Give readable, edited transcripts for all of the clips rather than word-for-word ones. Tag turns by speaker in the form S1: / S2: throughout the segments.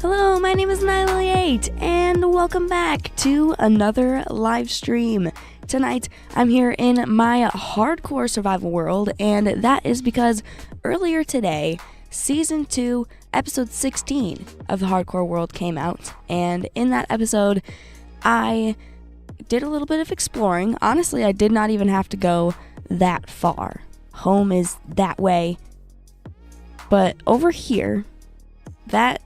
S1: Hello, my name is Niley8, and welcome back to another live stream. Tonight, I'm here in my hardcore survival world, and that is because earlier today, Season 2, Episode 16 of the Hardcore World came out, and in that episode, I did a little bit of exploring. Honestly, I did not even have to go that far. Home is that way. But over here, that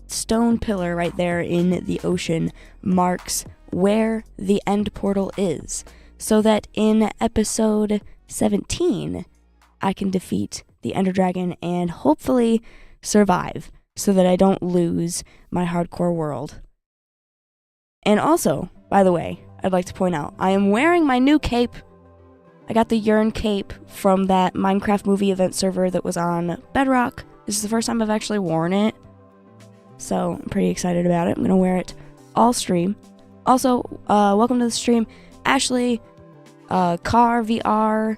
S1: stone pillar right there in the ocean marks where the end portal is, so that in episode 17 I can defeat the Ender Dragon and hopefully survive so that I don't lose my hardcore world. And also, by the way, I'd like to point out I am wearing my new cape. I got the Yearn cape from that Minecraft movie event server that was on Bedrock. This is the first time I've actually worn it, so I'm pretty excited about it. I'm gonna wear it all stream. Also, welcome to the stream, Ashley, Car VR,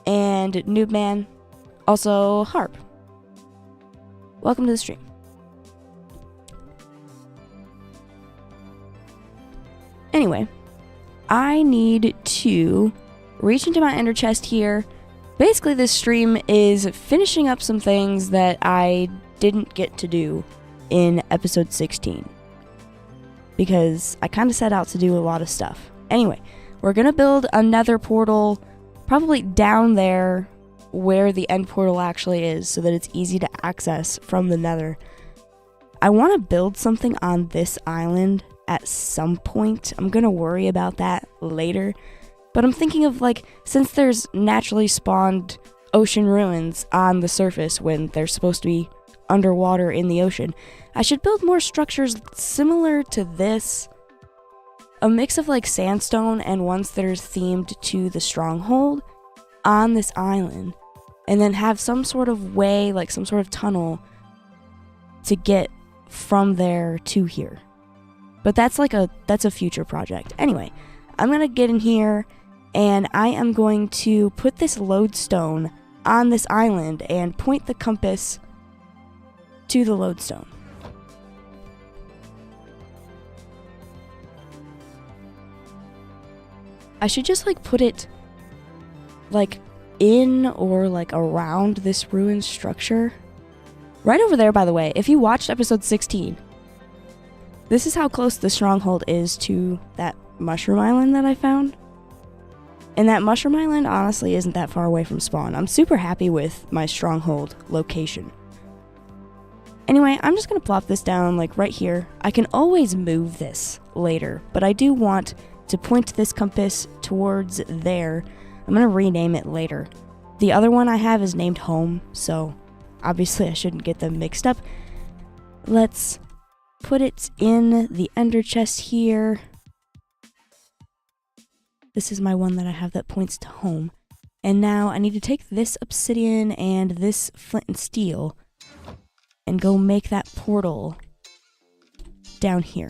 S1: and Noobman. Also, Harp. Welcome to the stream. Anyway, I need to reach into my ender chest here. Basically, this stream is finishing up some things that I didn't get to do in episode 16, because I kind of set out to do a lot of stuff. Anyway, we're gonna build a nether portal probably down there where the end portal actually is, so that it's easy to access from the nether. I want to build something on this island at some point. I'm gonna worry about that later, but I'm thinking of, like, since there's naturally spawned ocean ruins on the surface when they're supposed to be underwater in the ocean, I should build more structures similar to this. A mix of, like, sandstone and ones that are themed to the stronghold on this island, and then have some sort of way, like some sort of tunnel to get from there to here. But that's a future project. Anyway, I'm gonna get in here and I am going to put this lodestone on this island and point the compass to the lodestone. I should just, like, put it, like, in or, like, around this ruined structure. Right over there, by the way, if you watched episode 16, this is how close the stronghold is to that mushroom island that I found. And that mushroom island honestly isn't that far away from spawn. I'm super happy with my stronghold location. Anyway, I'm just gonna plop this down, like, right here. I can always move this later, but I do want to point this compass towards there. I'm gonna rename it later. The other one I have is named Home, so obviously I shouldn't get them mixed up. Let's put it in the ender chest here. This is my one that I have that points to home. And now I need to take this obsidian and this flint and steel and go make that portal down here.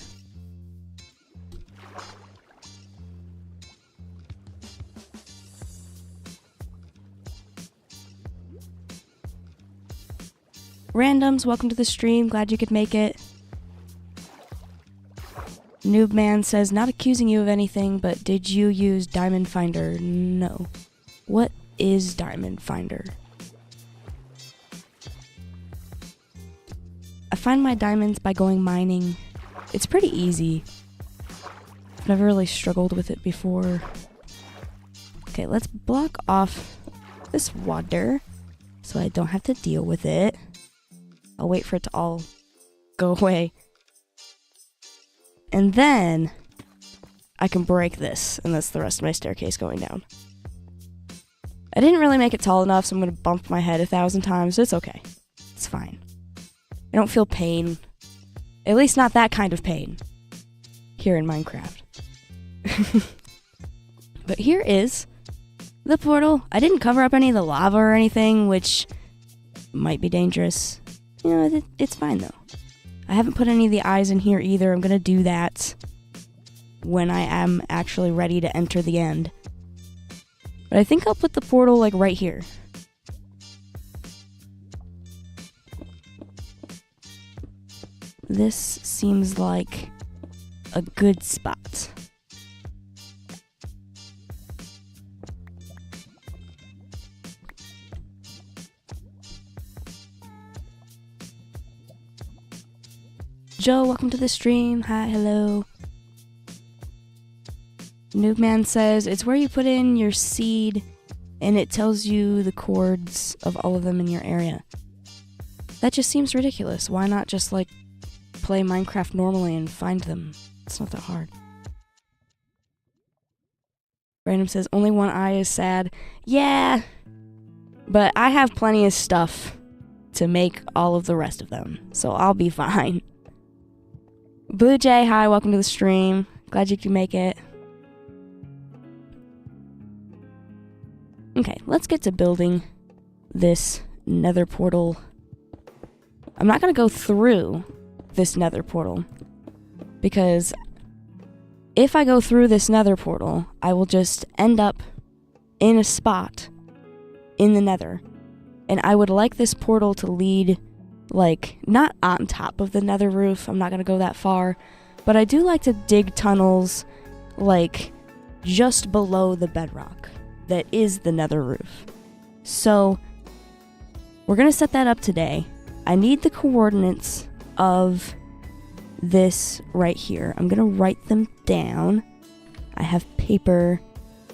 S1: Randoms, welcome to the stream. Glad you could make it. Noobman says, not accusing you of anything, but did you use Diamond Finder? No. What is Diamond Finder? I find my diamonds by going mining. It's pretty easy. I've never really struggled with it before. Okay, let's block off this water so I don't have to deal with it. I'll wait for it to all go away. And then I can break this, and that's the rest of my staircase going down. I didn't really make it tall enough, so I'm going to bump my head 1,000 times. It's okay. It's fine. I don't feel pain. At least not that kind of pain here in Minecraft. But here is the portal. I didn't cover up any of the lava or anything, which might be dangerous. You know, it's fine though. I haven't put any of the eyes in here either. I'm gonna do that when I am actually ready to enter the end. But I think I'll put the portal, like, right here. this seems like a good spot. Joe, welcome to the stream. Hi, hello. Noobman says, it's where you put in your seed and it tells you the coords of all of them in your area. That just seems ridiculous. Why not just, like, play Minecraft normally and find them? It's not that hard. Random says, only one eye is sad. Yeah, but I have plenty of stuff to make all of the rest of them, so I'll be fine. Blue Jay, hi, welcome to the stream. Glad you could make it. Okay, let's get to building this nether portal. I'm not going to go through this nether portal, because if I go through this nether portal, I will just end up in a spot in the nether. And I would like this portal to lead, like, not on top of the nether roof. I'm not going to go that far. But I do like to dig tunnels, like, just below the bedrock that is the nether roof. So, we're going to set that up today. I need the coordinates of this right here. I'm going to write them down. I have paper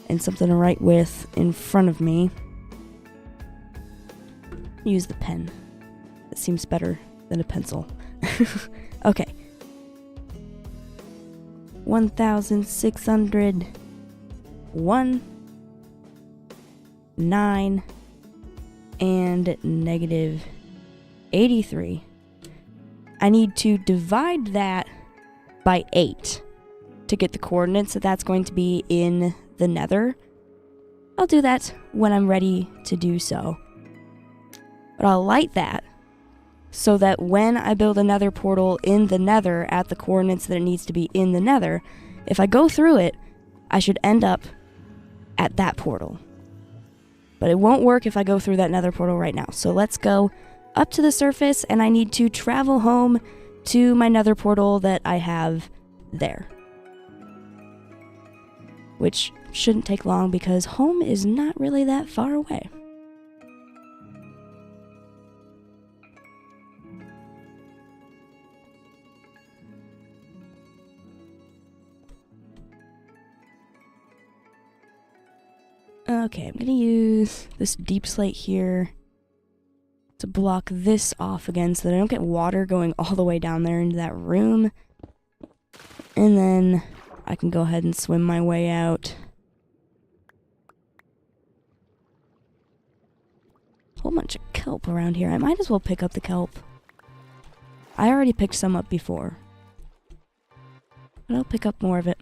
S1: and something to write with in front of me. Use the pen. It seems better than a pencil. Okay. 1,600. 1. 9. And negative 83. I need to divide that by 8 to get the coordinates that that's going to be in the nether. I'll do that when I'm ready to do so. But I'll light that so that when I build a nether portal in the nether at the coordinates that it needs to be in the nether, if I go through it, I should end up at that portal. But it won't work if I go through that nether portal right now. So let's go up to the surface, and I need to travel home to my nether portal that I have there. Which shouldn't take long because home is not really that far away. Okay, I'm gonna use this deep slate here to block this off again so that I don't get water going all the way down there into that room. And then I can go ahead and swim my way out. A whole bunch of kelp around here. I might as well pick up the kelp. I already picked some up before, but I'll pick up more of it.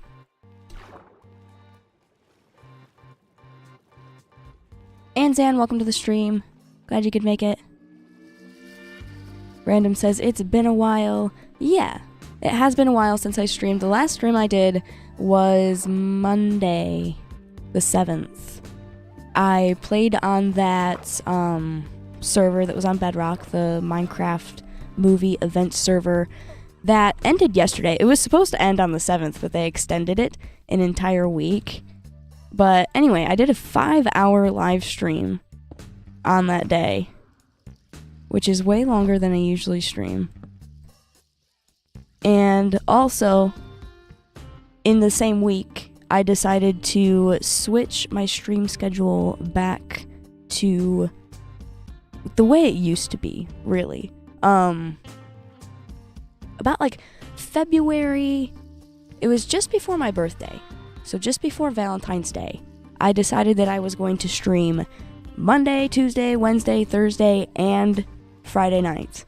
S1: Anzan, welcome to the stream. Glad you could make it. Random says, it's been a while. Yeah, it has been a while since I streamed. The last stream I did was Monday, the 7th. I played on that server that was on Bedrock, the Minecraft movie event server that ended yesterday. It was supposed to end on the 7th, but they extended it an entire week. But anyway, I did a 5-hour live stream on that day, which is way longer than I usually stream. And also, in the same week, I decided to switch my stream schedule back to the way it used to be, really. About like February, it was just before my birthday. So just before Valentine's Day, I decided that I was going to stream Monday, Tuesday, Wednesday, Thursday, and Friday nights,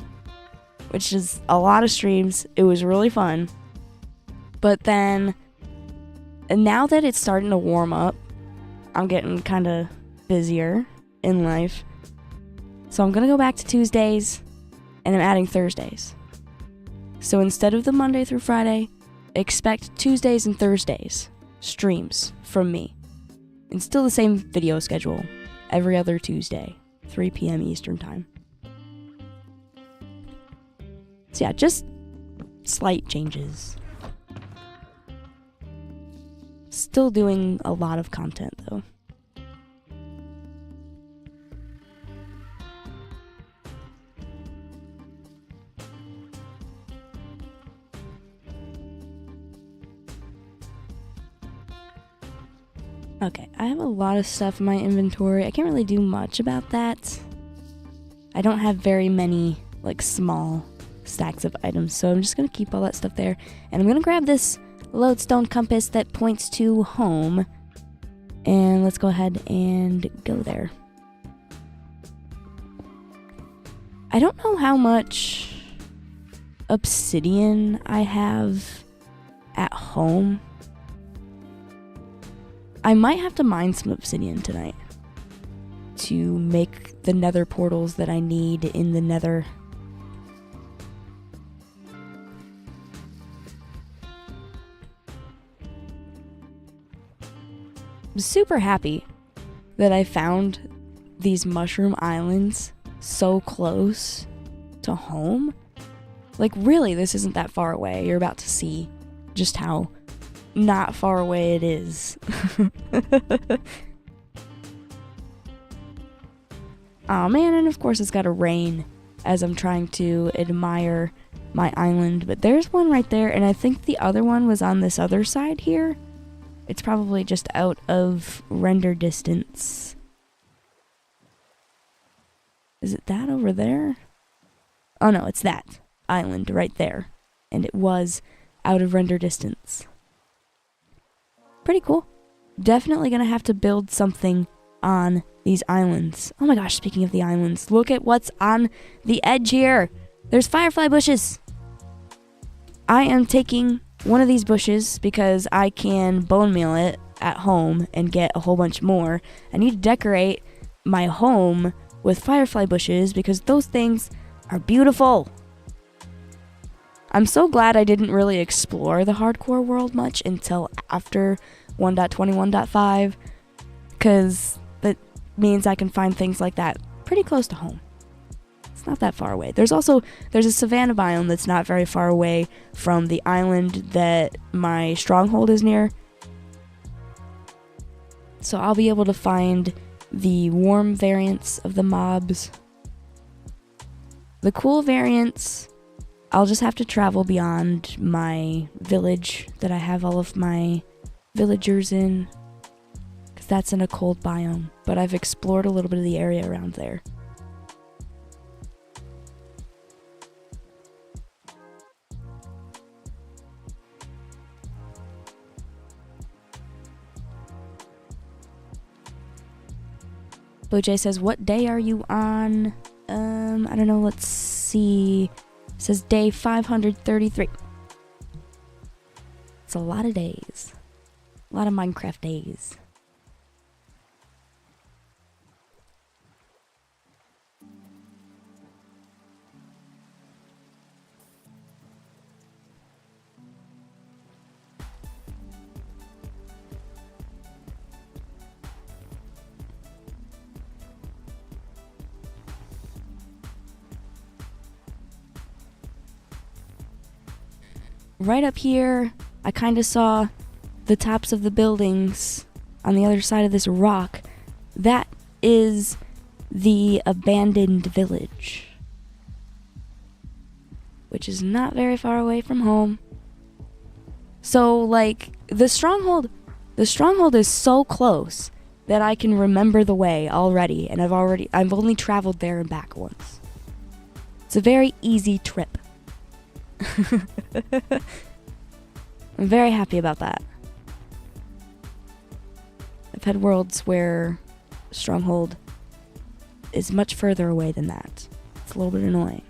S1: which is a lot of streams. It was really fun. But then, and now that it's starting to warm up, I'm getting kind of busier in life. So I'm going to go back to Tuesdays, and I'm adding Thursdays. So instead of the Monday through Friday, expect Tuesdays and Thursdays streams from me. And still the same video schedule, every other Tuesday, 3 PM Eastern time. So yeah, just slight changes. Still doing a lot of content though. Okay, I have a lot of stuff in my inventory. I can't really do much about that. I don't have very many, like, small stacks of items, so I'm just gonna keep all that stuff there. And I'm gonna grab this lodestone compass that points to home. And let's go ahead and go there. I don't know how much obsidian I have at home. I might have to mine some obsidian tonight to make the nether portals that I need in the nether. I'm super happy that I found these mushroom islands so close to home. Like, really, this isn't that far away. You're about to see just how not far away it is. Oh man, and of course it's gotta rain as I'm trying to admire my island. But there's one right there, and I think the other one was on this other side here. It's probably just out of render distance. Is it that over there? Oh no, it's that island right there. And it was out of render distance. Pretty cool. Definitely gonna have to build something on these islands. Oh my gosh, speaking of the islands, look at what's on the edge here. There's firefly bushes. I am taking one of these bushes because I can bone meal it at home and get a whole bunch more. I need to decorate my home with firefly bushes because those things are beautiful. I'm so glad I didn't really explore the hardcore world much until after 1.21.5, because that means I can find things like that pretty close to home. It's not that far away. There's a savanna biome that's not very far away from the island that my stronghold is near. So I'll be able to find the warm variants of the mobs. The cool variants, I'll just have to travel beyond my village that I have all of my villagers in, because that's in a cold biome, but I've explored a little bit of the area around there. Blue Jay says, what day are you on? I don't know, let's see. It says day 533. It's a lot of days. A lot of Minecraft days. Right up here, I kind of saw the tops of the buildings on the other side of this rock. That is the abandoned village, which is not very far away from home. So, like, the stronghold is so close that I can remember the way already, and I've only traveled there and back once. It's a very easy trip. I'm very happy about that. I've had worlds where Stronghold is much further away than that. It's a little bit annoying.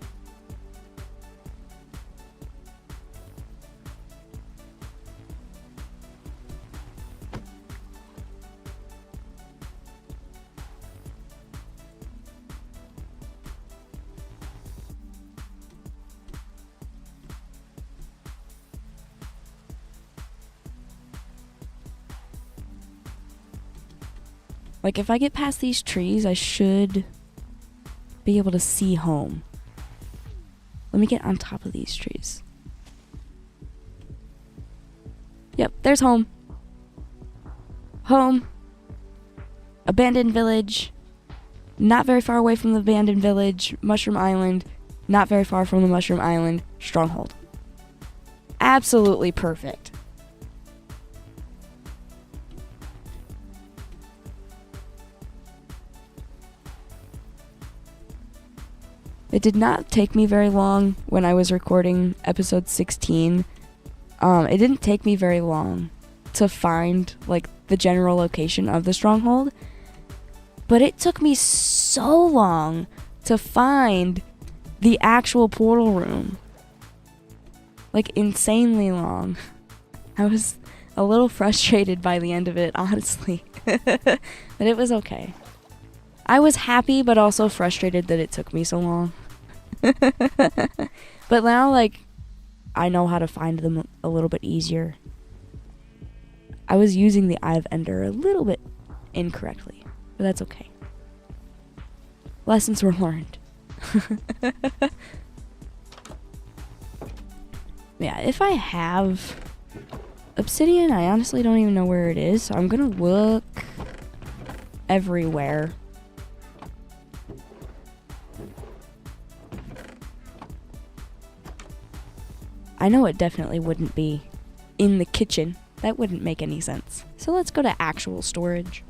S1: Like, if I get past these trees, I should be able to see home. Let me get on top of these trees. Yep, there's home. Home. Abandoned village. Not very far away from the abandoned village. Mushroom Island. Not very far from the Mushroom Island. Stronghold. Absolutely perfect. It did not take me very long when I was recording episode 16. It didn't take me very long to find, like, the general location of the stronghold. But it took me so long to find the actual portal room. Like, insanely long. I was a little frustrated by the end of it, honestly. But it was okay. I was happy, but also frustrated that it took me so long. But now, like, I know how to find them a little bit easier. I was using the Eye of Ender a little bit incorrectly, but that's okay. Lessons were learned. Yeah, if I have obsidian, I honestly don't even know where it is, so I'm gonna look everywhere. I know it definitely wouldn't be in the kitchen. That wouldn't make any sense. So let's go to actual storage.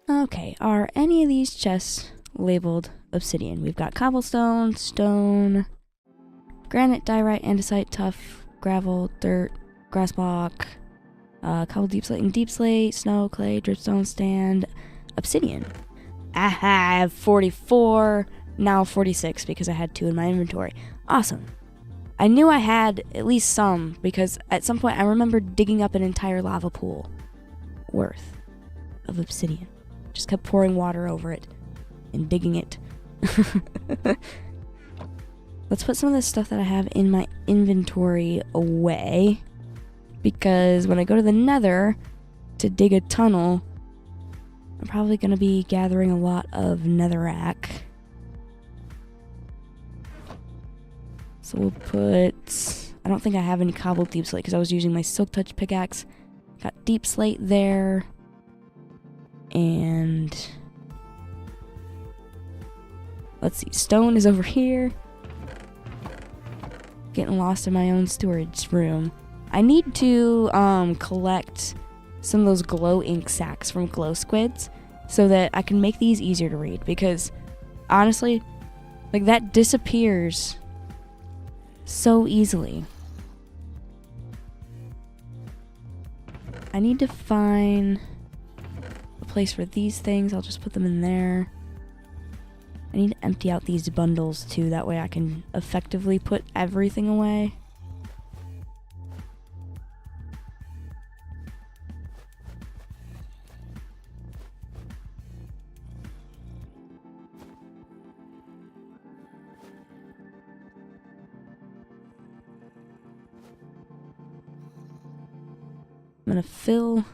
S1: Okay, are any of these chests labeled obsidian? We've got cobblestone, stone, granite, diorite, andesite, tuff, gravel, dirt, grass block, cobble, deep slate, and deep slate, snow, clay, dripstone, stand, obsidian. I have 44, now 46 because I had 2 in my inventory. Awesome. I knew I had at least some because at some point I remember digging up an entire lava pool worth of obsidian. Just kept pouring water over it and digging it. Let's put some of this stuff that I have in my inventory away, because when I go to the Nether to dig a tunnel, I'm probably going to be gathering a lot of netherrack. So we'll put... I don't think I have any cobbled deep slate because I was using my silk touch pickaxe. Got deep slate there. And let's see, stone is over here. Getting lost in my own storage room. I need to collect some of those glow ink sacks from glow squids so that I can make these easier to read, because honestly, like, that disappears so easily. I need to find place for these things. I'll just put them in there. I need to empty out these bundles too, that way I can effectively put everything away. I'm gonna fill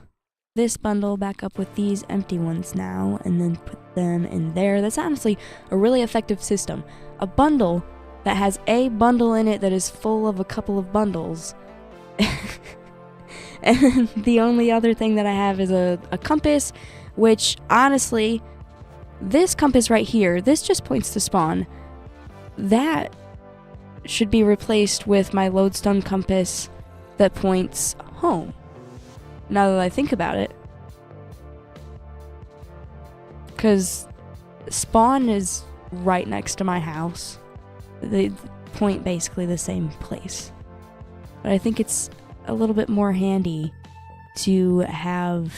S1: this bundle back up with these empty ones now, and then put them in there. That's honestly a really effective system. A bundle that has a bundle in it that is full of a couple of bundles. And the only other thing that I have is a compass, which honestly, this compass right here, this just points to spawn. That should be replaced with my lodestone compass that points home. Now that I think about it, because spawn is right next to my house. They point basically the same place. But I think it's a little bit more handy to have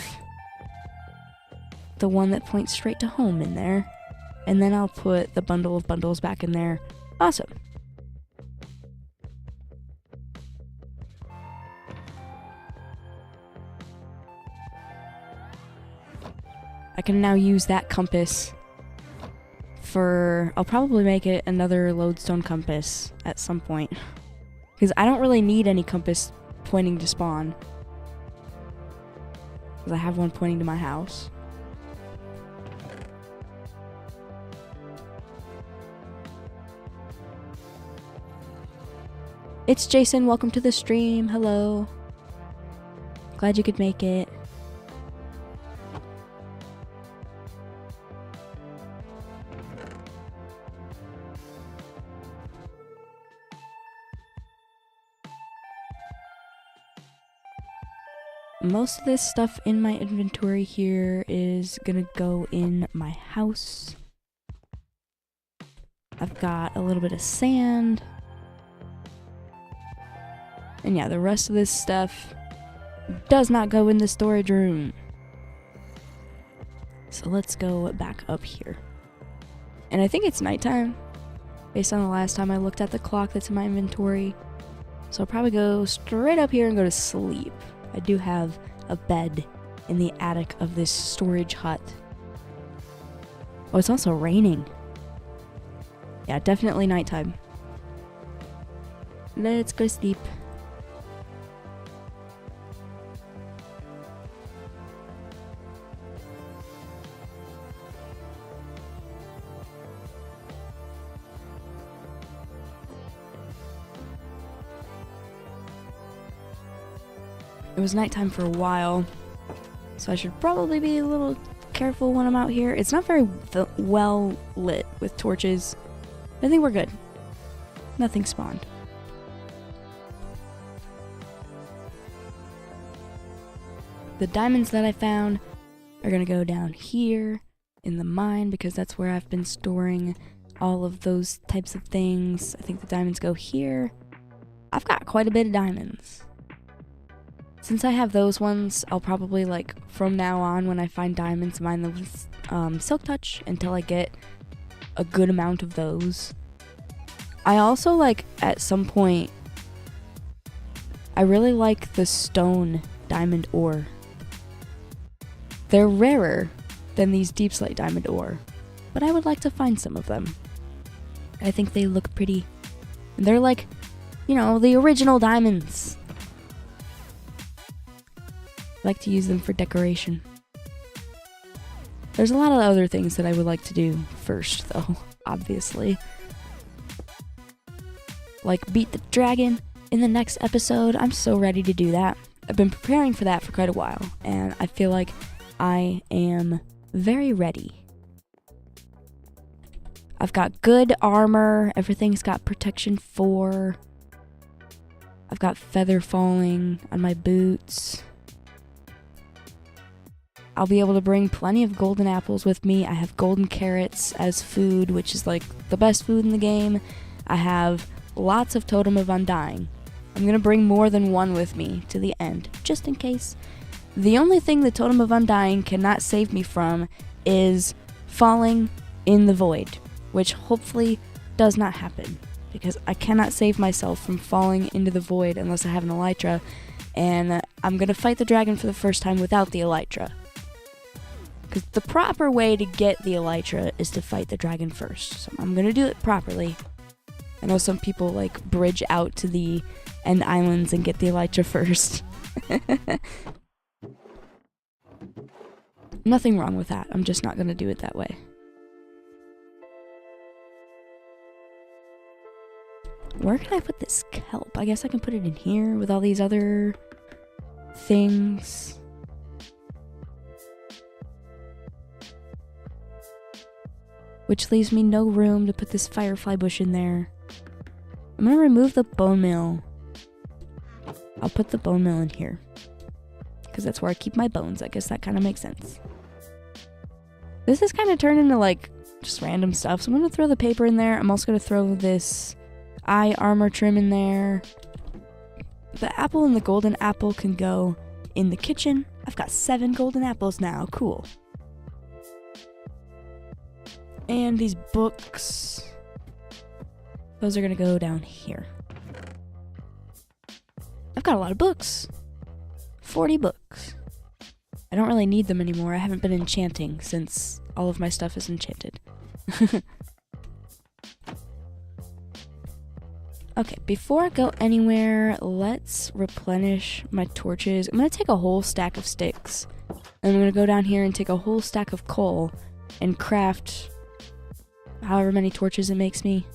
S1: the one that points straight to home in there. And then I'll put the bundle of bundles back in there. Awesome. I can now use that compass for... I'll probably make it another lodestone compass at some point. Because I don't really need any compass pointing to spawn. Because I have one pointing to my house. It's Jason, welcome to the stream. Hello. Glad you could make it. Most of this stuff in my inventory here is gonna go in my house. I've got a little bit of sand. And yeah, the rest of this stuff does not go in the storage room. So let's go back up here. And I think it's nighttime, based on the last time I looked at the clock that's in my inventory. So I'll probably go straight up here and go to sleep. I do have a bed in the attic of this storage hut. Oh, it's also raining. Yeah, definitely nighttime. Let's go to sleep. It was nighttime for a while, so I should probably be a little careful when I'm out here. It's not very well lit with torches. I think we're good. Nothing spawned. The diamonds that I found are gonna go down here in the mine because that's where I've been storing all of those types of things. I think the diamonds go here. I've got quite a bit of diamonds. Since I have those ones, I'll probably, like, from now on when I find diamonds, mine them with Silk Touch until I get a good amount of those. I also, like, at some point, I really like the stone diamond ore. They're rarer than these deep slate diamond ore, but I would like to find some of them. I think they look pretty. And they're like, you know, the original diamonds. I like to use them for decoration. There's a lot of other things that I would like to do first, though, obviously. Like beat the dragon in the next episode. I'm so ready to do that. I've been preparing for that for quite a while, and I feel like I am very ready. I've got good armor. Everything's got protection 4. I've got feather falling on my boots. I'll be able to bring plenty of golden apples with me. I have golden carrots as food, which is like the best food in the game. I have lots of Totem of Undying. I'm going to bring more than one with me to the end, just in case. The only thing the Totem of Undying cannot save me from is falling in the void, which hopefully does not happen, because I cannot save myself from falling into the void unless I have an elytra, and I'm going to fight the dragon for the first time without the elytra. Because the proper way to get the elytra is to fight the dragon first. So I'm going to do it properly. I know some people like bridge out to the end islands and get the elytra first. Nothing wrong with that. I'm just not going to do it that way. Where can I put this kelp? I guess I can put it in here with all these other things. Which leaves me no room to put this firefly bush in there. I'm gonna remove the bone meal. I'll put the bone meal in here, because that's where I keep my bones. I guess that kind of makes sense. This has kind of turned into like just random stuff, so I'm gonna throw the paper in there. I'm also gonna throw this eye armor trim in there. The apple and the golden apple can go in the kitchen. I've got 7 golden apples now. Cool. And these books, those are gonna go down here. I've got a lot of books. 40 books. I don't really need them anymore. I haven't been enchanting since all of my stuff is enchanted. Okay, before I go anywhere, let's replenish my torches. I'm gonna take a whole stack of sticks. And I'm gonna go down here and take a whole stack of coal and craft however many torches it makes me.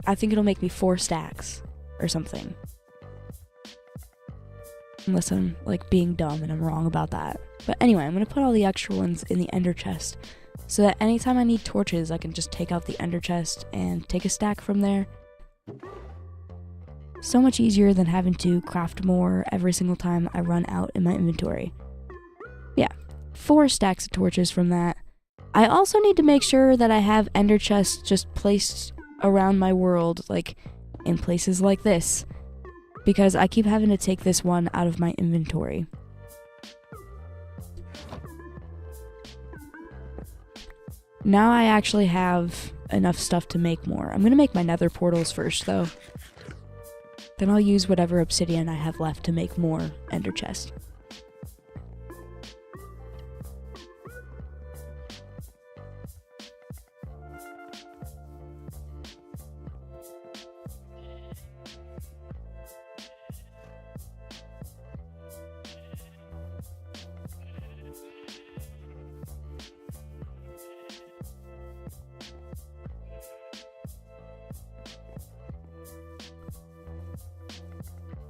S1: I think it'll make me 4 stacks or something. Unless I'm like being dumb and I'm wrong about that. But anyway, I'm gonna put all the extra ones in the ender chest so that anytime I need torches, I can just take out the ender chest and take a stack from there. So much easier than having to craft more every single time I run out in my inventory. Yeah, 4 stacks of torches from that. I also need to make sure that I have ender chests just placed around my world, like in places like this, because I keep having to take this one out of my inventory. Now I actually have enough stuff to make more. I'm gonna make my nether portals first though. Then I'll use whatever obsidian I have left to make more ender chests.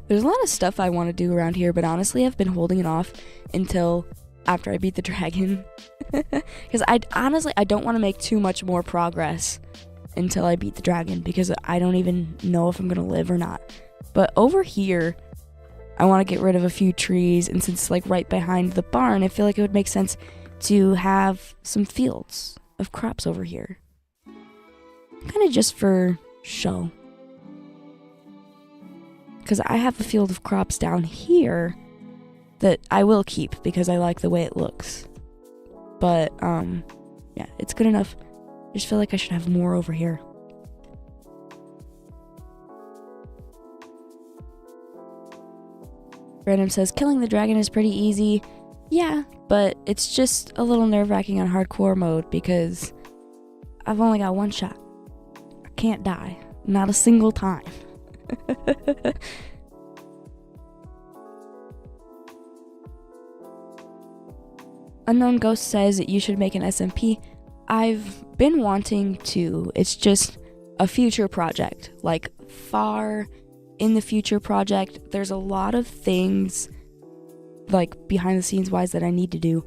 S1: There's a lot of stuff I want to do around here, but honestly, I've been holding it off until after I beat the dragon. Because I don't want to make too much more progress until I beat the dragon, because I don't even know if I'm going to live or not. But over here, I want to get rid of a few trees, and since it's like right behind the barn, I feel like it would make sense to have some fields of crops over here. Kind of just for show. Because I have a field of crops down here that I will keep because I like the way it looks. But, yeah, it's good enough. I just feel like I should have more over here. Random says, killing the dragon is pretty easy. Yeah, but it's just a little nerve-wracking on hardcore mode because I've only got one shot. I can't die. Not a single time. Unknown Ghost says you should make an SMP. I've been wanting to. It's just a future project, like far in the future project. There's a lot of things like behind the scenes wise that I need to do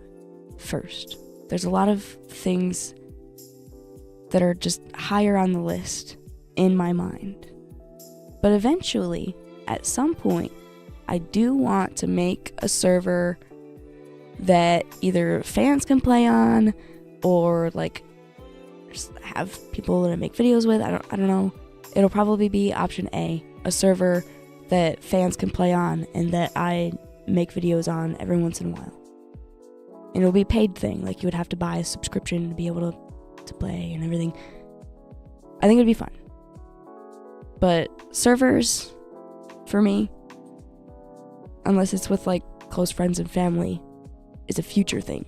S1: first. There's a lot of things that are just higher on the list in my mind. But eventually, at some point, I do want to make a server that either fans can play on or like just have people that I make videos with. I don't know. It'll probably be option A, a server that fans can play on and that I make videos on every once in a while. And it'll be a paid thing, like you would have to buy a subscription to be able to play and everything. I think it'd be fun. But servers, for me, unless it's with like close friends and family, is a future thing.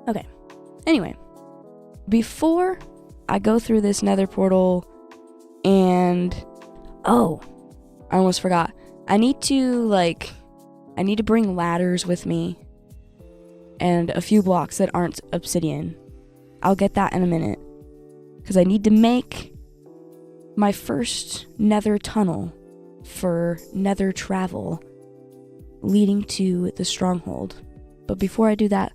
S1: Okay. Anyway, before I go through this nether portal and... Oh, I almost forgot. I need to bring ladders with me and a few blocks that aren't obsidian. I'll get that in a minute. Because I need to make my first nether tunnel for nether travel leading to the stronghold. But before I do that,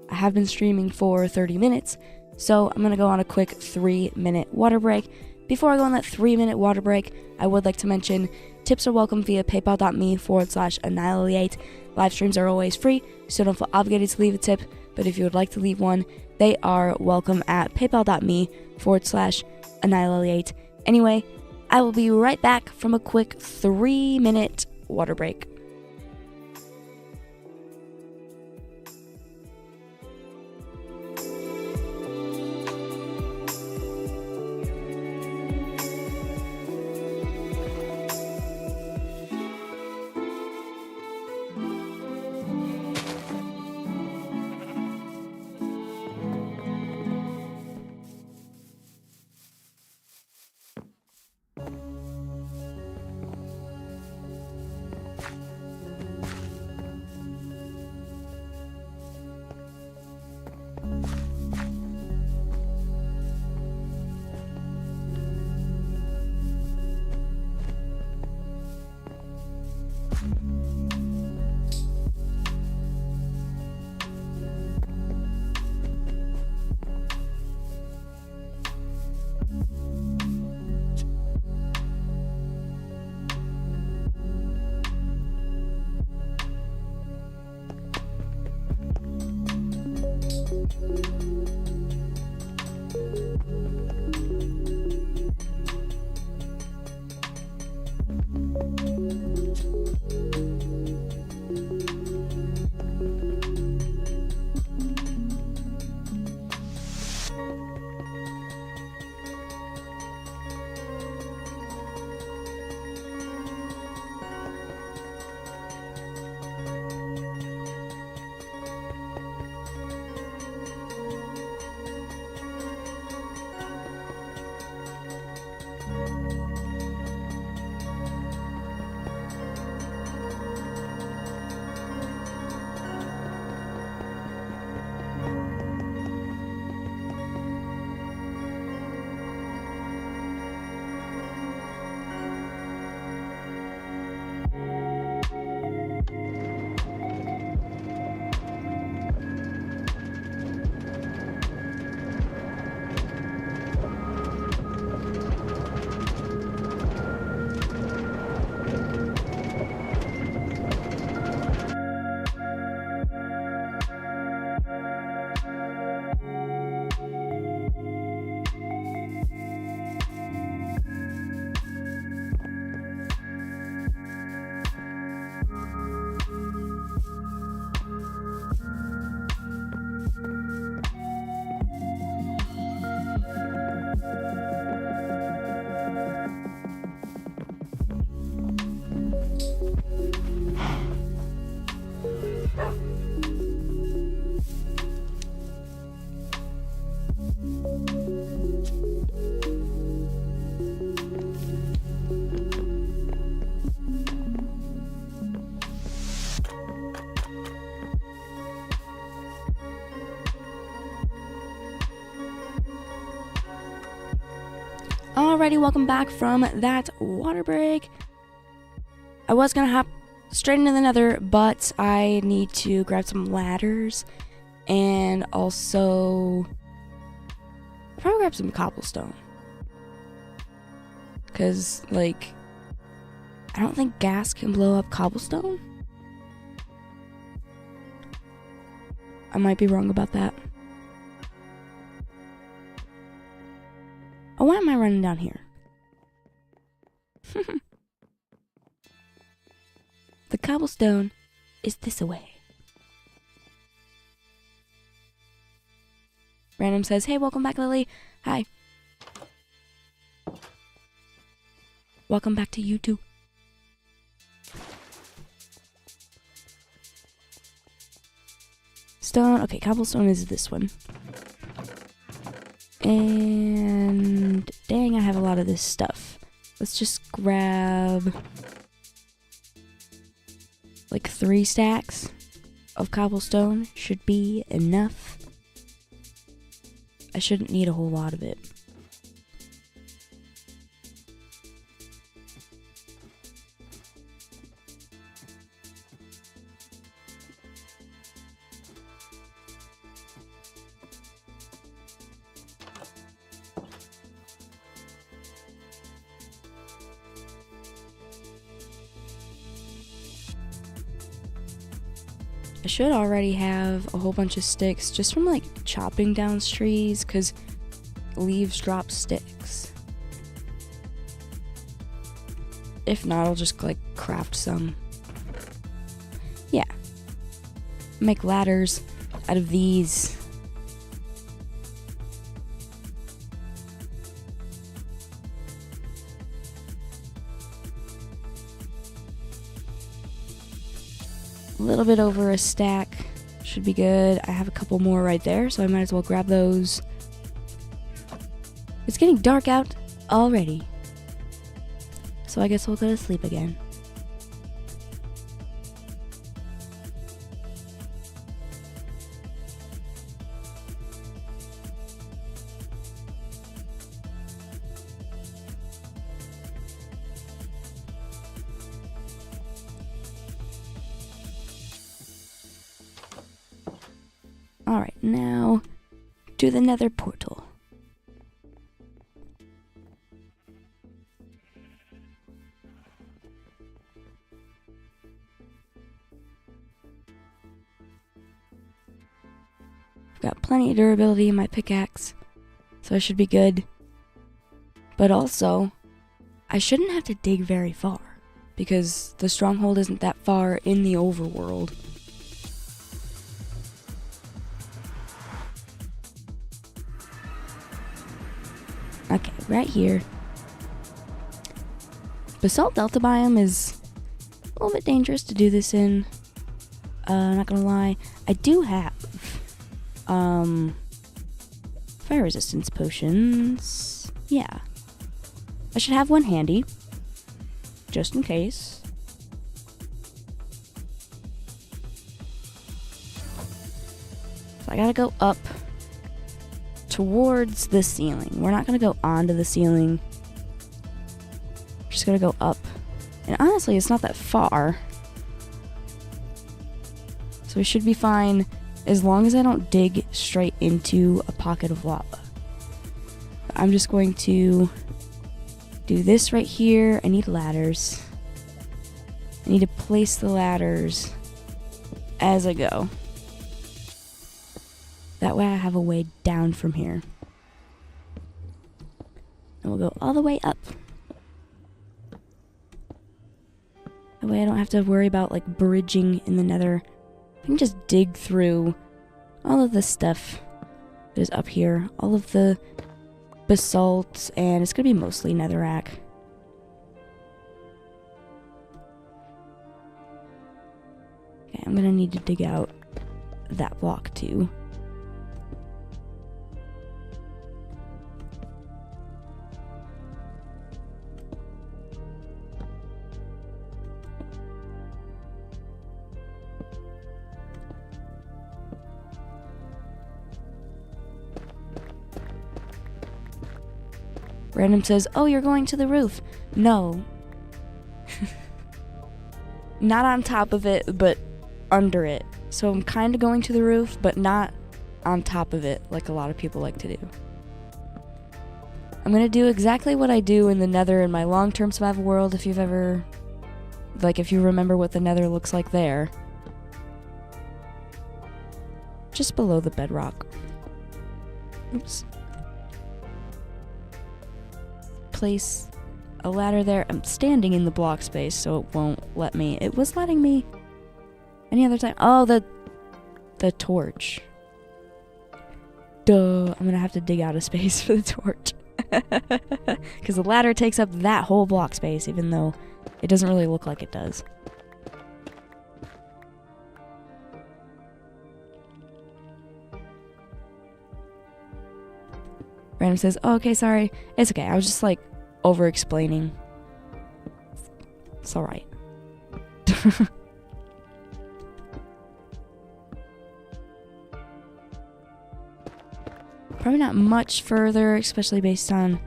S1: I have been streaming for 30 minutes, so I'm going to go on a quick 3-minute water break. Before I go on that 3-minute water break, I would like to mention tips are welcome via paypal.me/annihilate. Live streams are always free, so don't feel obligated to leave a tip, but if you would like to leave one, they are welcome at paypal.me/annihilate. Anyway, I will be right back from a quick 3-minute water break. Alrighty, welcome back from that water break. I was gonna hop straight into the Nether, but I need to grab some ladders and also probably grab some cobblestone. Cause like I don't think gas can blow up cobblestone. I might be wrong about that. Oh, why am I running down here? The cobblestone is this away. Random says, hey, welcome back, Lily. Hi. Welcome back to you too. Stone. Okay, cobblestone is this one. And dang, I have a lot of this stuff. Let's just grab like 3 stacks of cobblestone. Should be enough. I shouldn't need a whole lot of it. I should already have a whole bunch of sticks just from like chopping down trees, because leaves drop sticks. If not, I'll just like craft some. Yeah. Make ladders out of these. A little bit over a stack should be good. I have a couple more right there, so I might as well grab those. It's getting dark out already, so I guess we'll go to sleep again. Alright, now to the Nether portal. I've got plenty of durability in my pickaxe, so I should be good. But also, I shouldn't have to dig very far, because the stronghold isn't that far in the overworld. Okay, right here. Basalt Delta biome is a little bit dangerous to do this in. Not gonna lie. I do have fire resistance potions. Yeah. I should have one handy, just in case. So I gotta go up towards the ceiling. We're not gonna go onto the ceiling. We're just gonna go up. And honestly, it's not that far. So we should be fine as long as I don't dig straight into a pocket of lava. I'm just going to do this right here. I need ladders. I need to place the ladders as I go. That way I have a way down from here. And we'll go all the way up. That way I don't have to worry about like bridging in the nether. I can just dig through all of the stuff that is up here. All of the basalt, and it's gonna be mostly netherrack. Okay, I'm gonna need to dig out that block too. Random says, oh, you're going to the roof. No. Not on top of it, but under it. So I'm kind of going to the roof, but not on top of it, like a lot of people like to do. I'm going to do exactly what I do in the nether in my long-term survival world, if you've ever... like, if you remember what the nether looks like there. Just below the bedrock. Oops. Place a ladder there. I'm standing in the block space, so it won't let me. It was letting me any other time. Oh, the torch. Duh. I'm gonna have to dig out a space for the torch. Because the ladder takes up that whole block space, even though it doesn't really look like it does. Random says, oh, okay, sorry. It's okay. I was just like over-explaining. It's alright. Probably not much further, especially based on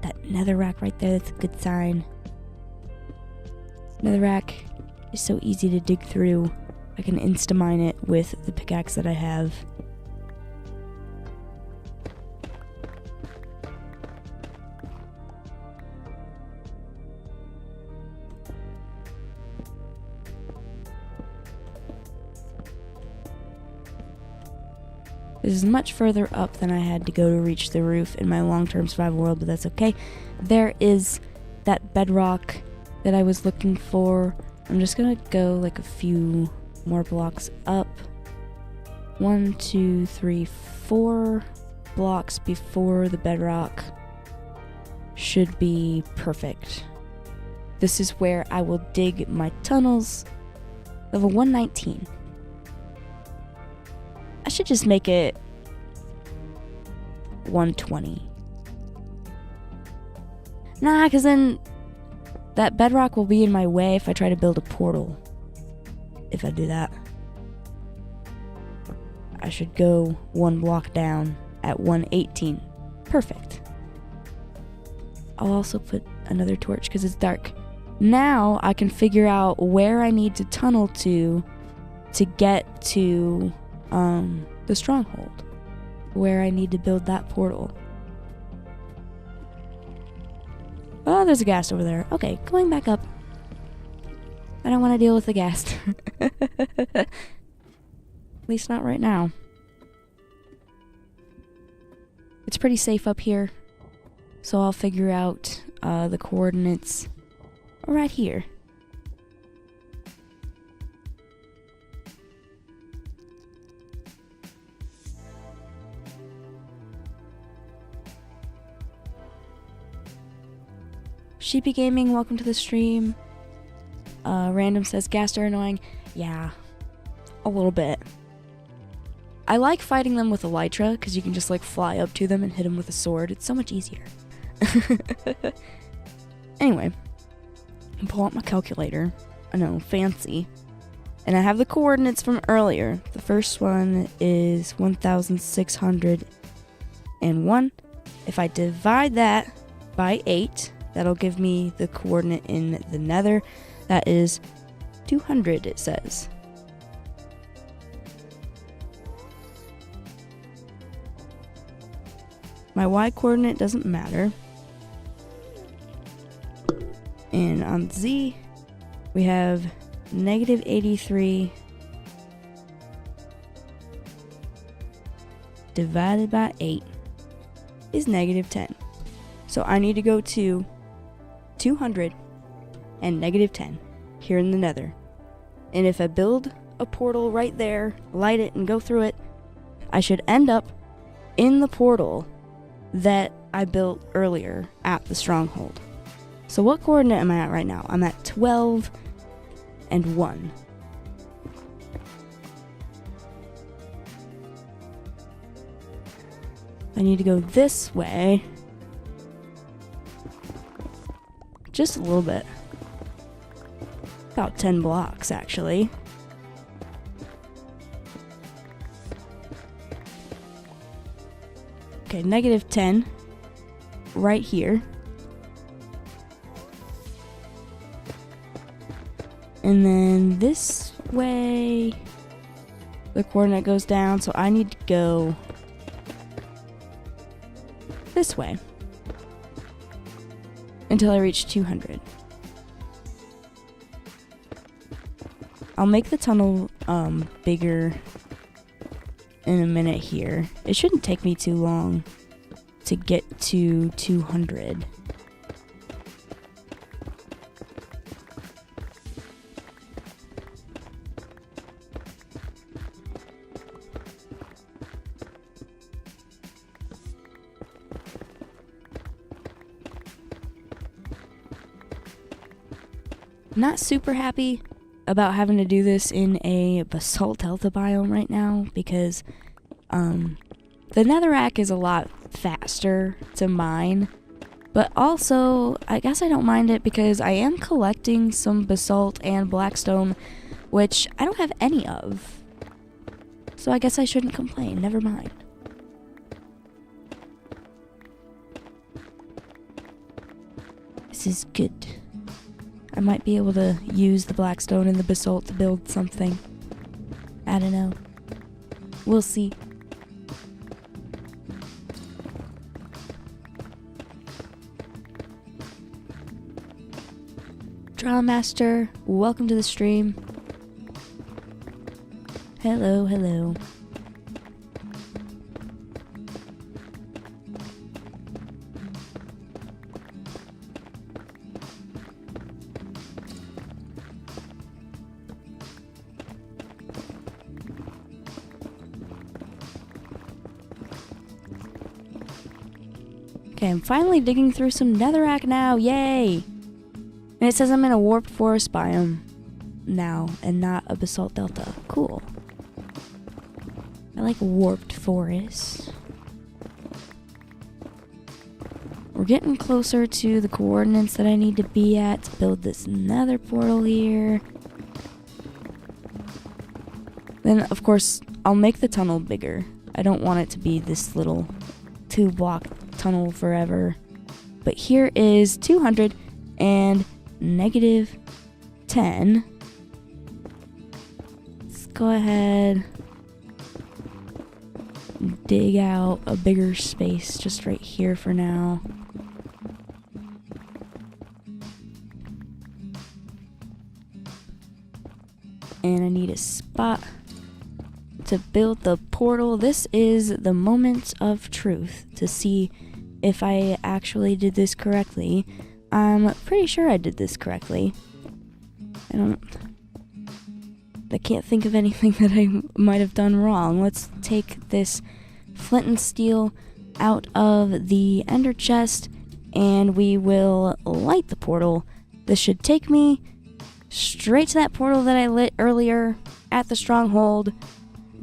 S1: that netherrack right there. That's a good sign. Netherrack is so easy to dig through. I can insta-mine it with the pickaxe that I have. This is much further up than I had to go to reach the roof in my long-term survival world, but that's okay. There is that bedrock that I was looking for. I'm just gonna go like a few more blocks up. 1, 2, 3, 4 blocks before the bedrock should be perfect. This is where I will dig my tunnels. Level 119. I should just make it 120. Nah, because then that bedrock will be in my way if I try to build a portal. If I do that. I should go one block down at 118. Perfect. I'll also put another torch because it's dark. Now I can figure out where I need to tunnel to get to the stronghold, where I need to build that portal. Oh, there's a ghast over there. Okay, going back up. I don't want to deal with the ghast. At least not right now. pretty safe up here. So I'll figure out the coordinates right here. Sheepy Gaming, welcome to the stream. Random says, Ghast are annoying. Yeah, a little bit. I like fighting them with Elytra, because you can just like fly up to them and hit them with a sword. It's so much easier. Anyway, I pull out my calculator. I know, fancy. And I have the coordinates from earlier. The first one is 1,601. If I divide that by 8, that'll give me the coordinate in the Nether. That is 200, it says. My Y coordinate doesn't matter. And on Z, we have negative 83 divided by 8 is negative 10. So I need to go to 200 and negative 10 here in the Nether. And if I build a portal right there, light it, and go through it, I should end up in the portal that I built earlier at the stronghold. So what coordinate am I at right now? I'm at 12 and 1. I need to go this way. Just a little bit. About 10 blocks, actually. Okay, negative 10. Right here. And then this way, the coordinate goes down, so I need to go this way until I reach 200. I'll make the tunnel bigger in a minute here. It shouldn't take me too long to get to 200. Not super happy about having to do this in a basalt delta biome right now because the netherrack is a lot faster to mine, but also I guess I don't mind it because I am collecting some basalt and blackstone, which I don't have any of, so I guess I shouldn't complain. Never mind. This is good. I might be able to use the blackstone and the basalt to build something. I don't know. We'll see. Drawmaster, welcome to the stream. Hello, hello. Okay, I'm finally digging through some netherrack now, yay! And it says I'm in a warped forest biome now, and not a basalt delta. Cool. I like warped forests. We're getting closer to the coordinates that I need to be at to build this nether portal here. Then, of course, I'll make the tunnel bigger. I don't want it to be this little 2-block tunnel forever. But here is 200 and negative 10. Let's go ahead and dig out a bigger space just right here for now. And I need a spot to build the portal. This is the moment of truth to see if I actually did this correctly. I'm pretty sure I did this correctly. I can't think of anything that I might have done wrong. Let's take this flint and steel out of the ender chest, and we will light the portal. This should take me straight to that portal that I lit earlier at the stronghold,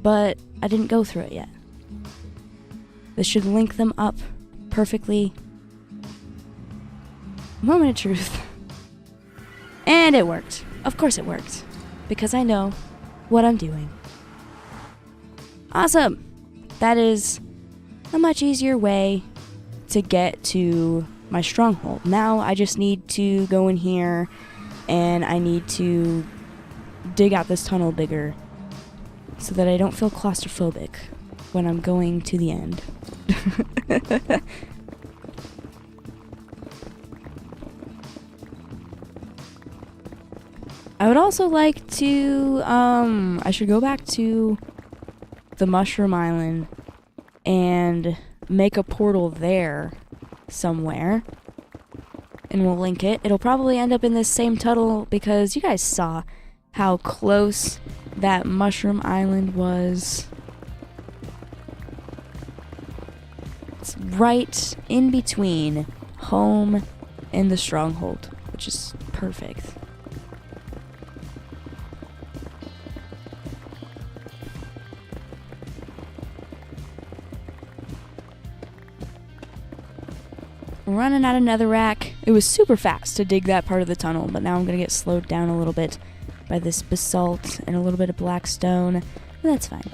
S1: but I didn't go through it yet. This should link them up perfectly. Moment of truth. And it worked. Of course it worked, because I know what I'm doing. Awesome! That is a much easier way to get to my stronghold. Now I just need to go in here and I need to dig out this tunnel bigger so that I don't feel claustrophobic when I'm going to the end. I would also like to, I should go back to the Mushroom Island and make a portal there somewhere. And we'll link it. It'll probably end up in this same tunnel because you guys saw how close that Mushroom Island was. It's right in between home and the stronghold, which is perfect. Running out of netherrack. It was super fast to dig that part of the tunnel, but now I'm going to get slowed down a little bit by this basalt and a little bit of black stone. But that's fine.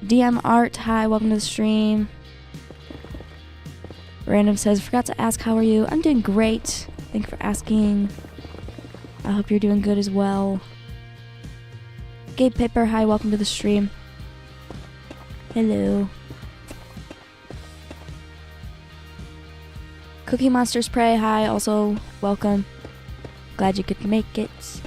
S1: DM Art, hi, welcome to the stream. Random says, forgot to ask, how are you? I'm doing great. Thanks for asking. I hope you're doing good as well. Gabe Pipper, hi, welcome to the stream. Hello. Cookie Monsters Prey, hi, also welcome. Glad you could make it.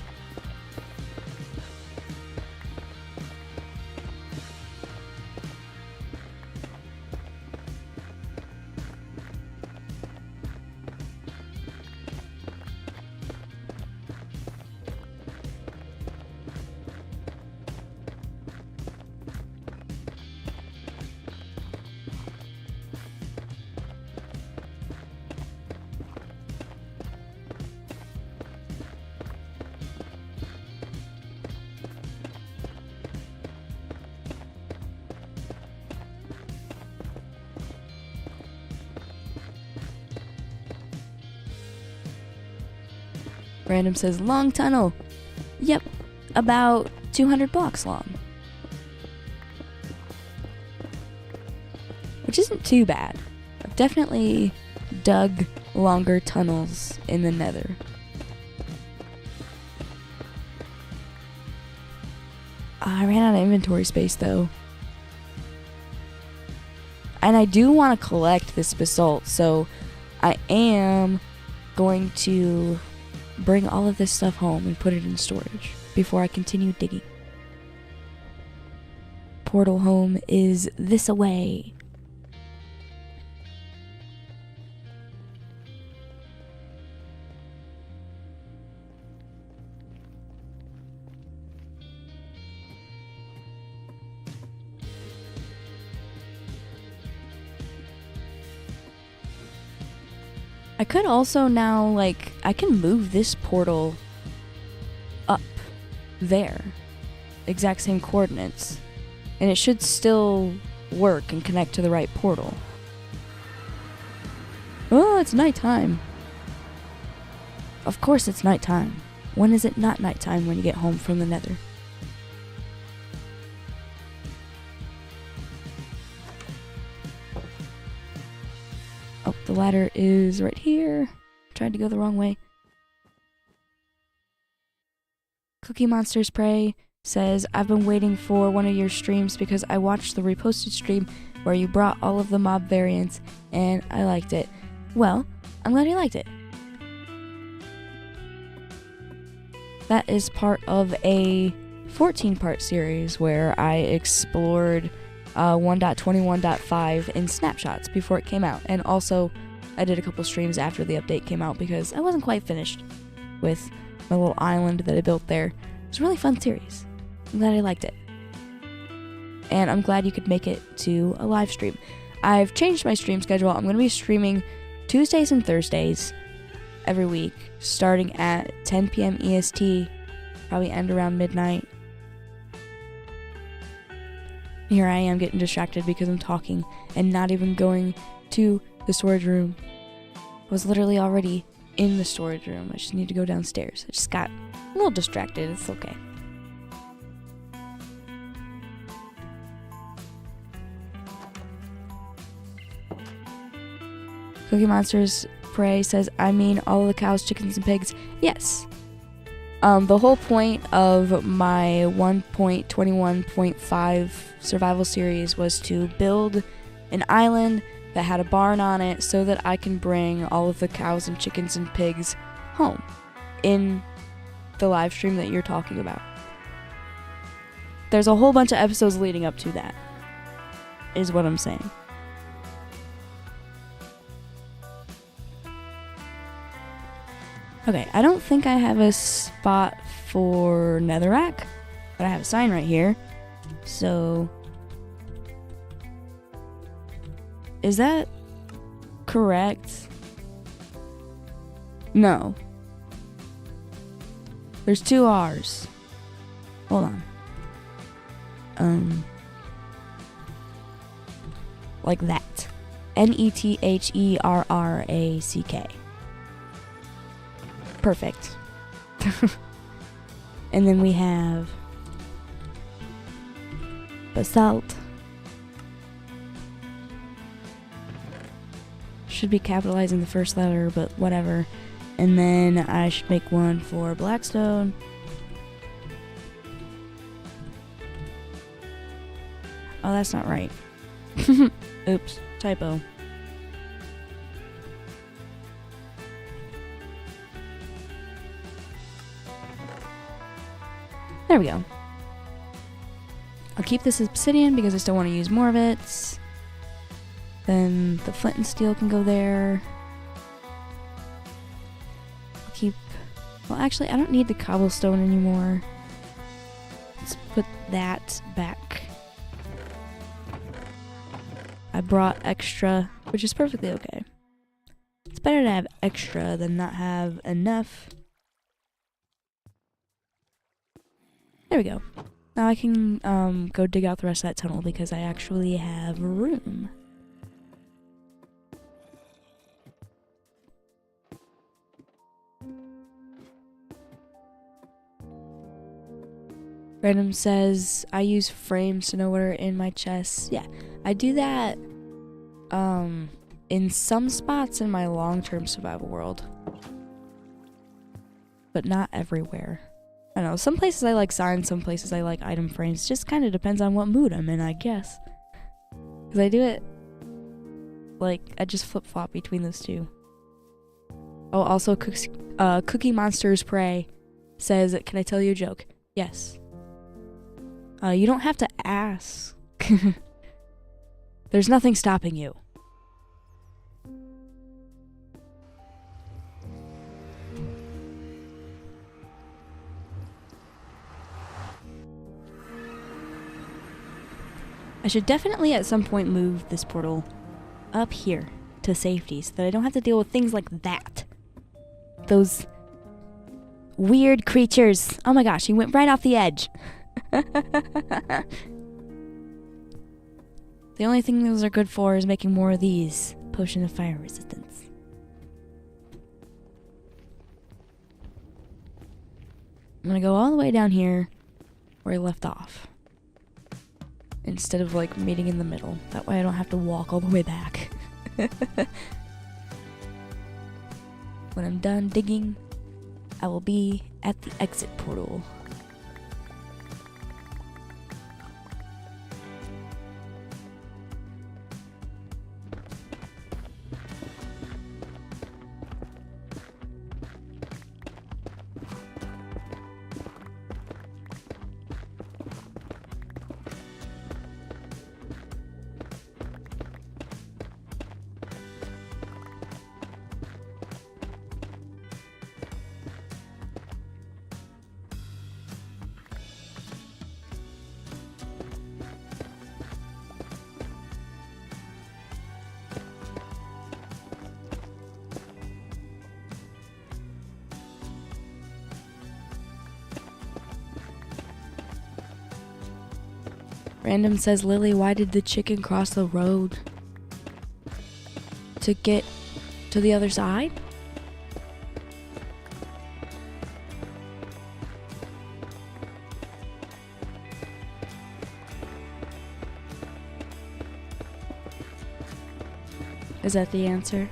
S1: Random says, long tunnel. Yep, about 200 blocks long. Which isn't too bad. I've definitely dug longer tunnels in the Nether. I ran out of inventory space though. And I do want to collect this basalt, so I am going to bring all of this stuff home and put it in storage before I continue digging. Portal home is this away. I could also now, like, I can move this portal up there. Exact same coordinates. And it should still work and connect to the right portal. Oh, it's nighttime. Of course it's nighttime. When is it not nighttime when you get home from the Nether? Oh, the ladder is right here. Tried to go the wrong way. Cookie Monsters Prey says, I've been waiting for one of your streams because I watched the reposted stream where you brought all of the mob variants and I liked it. Well, I'm glad you liked it. That is part of a 14-part series where I explored 1.21.5 in snapshots before it came out. And also, I did a couple streams after the update came out because I wasn't quite finished with my little island that I built there. It was a really fun series. I'm glad I liked it. And I'm glad you could make it to a live stream. I've changed my stream schedule. I'm going to be streaming Tuesdays and Thursdays every week, starting at 10 PM EST, probably end around midnight. Here I am getting distracted because I'm talking and not even going to the storage room. I was literally already in the storage room. I just need to go downstairs. I just got a little distracted. It's okay. Cookie Monsters Prey says, I mean all of the cows, chickens, and pigs. Yes. The whole point of my 1.21.5 survival series was to build an island that had a barn on it so that I can bring all of the cows and chickens and pigs home in the live stream that you're talking about. There's a whole bunch of episodes leading up to that, is what I'm saying. Okay, I don't think I have a spot for netherrack, but I have a sign right here. So, is that correct? No. There's 2 R's. Hold on. Like that. NETHERRACK. Perfect. And then we have basalt. Should be capitalizing the first letter, but whatever. And then I should make one for blackstone. Oh, that's not right. Oops, typo. There we go. I'll keep this obsidian because I still want to use more of it. Then the flint and steel can go there. I'll keep... Well, actually, I don't need the cobblestone anymore. Let's put that back. I brought extra, which is perfectly okay. It's better to have extra than not have enough. There we go. Now I can go dig out the rest of that tunnel because I actually have room. Random says, I use frames to know what are in my chests. Yeah, I do that in some spots in my long-term survival world. But not everywhere. I don't know, some places I like signs, some places I like item frames. Just kind of depends on what mood I'm in, I guess. Because I do it, like, I just flip-flop between those two. Oh, also, Cookie Monsters Prey says, can I tell you a joke? Yes. You don't have to ask. There's nothing stopping you. I should definitely at some point move this portal up here to safety so that I don't have to deal with things like that. Those weird creatures. Oh my gosh, he went right off the edge. The only thing those are good for is making more of these. Potion of fire resistance. I'm gonna go all the way down here where I left off. Instead of like meeting in the middle. That way I don't have to walk all the way back. When I'm done digging, I will be at the exit portal. Random says, Lily, why did the chicken cross the road? To get to the other side? Is that the answer?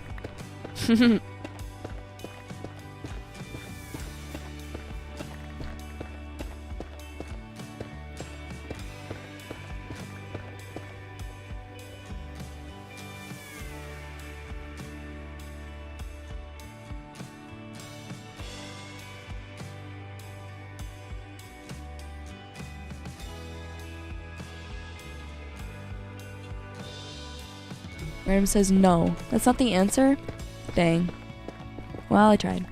S1: Random says no. That's not the answer? Dang. Well, I tried.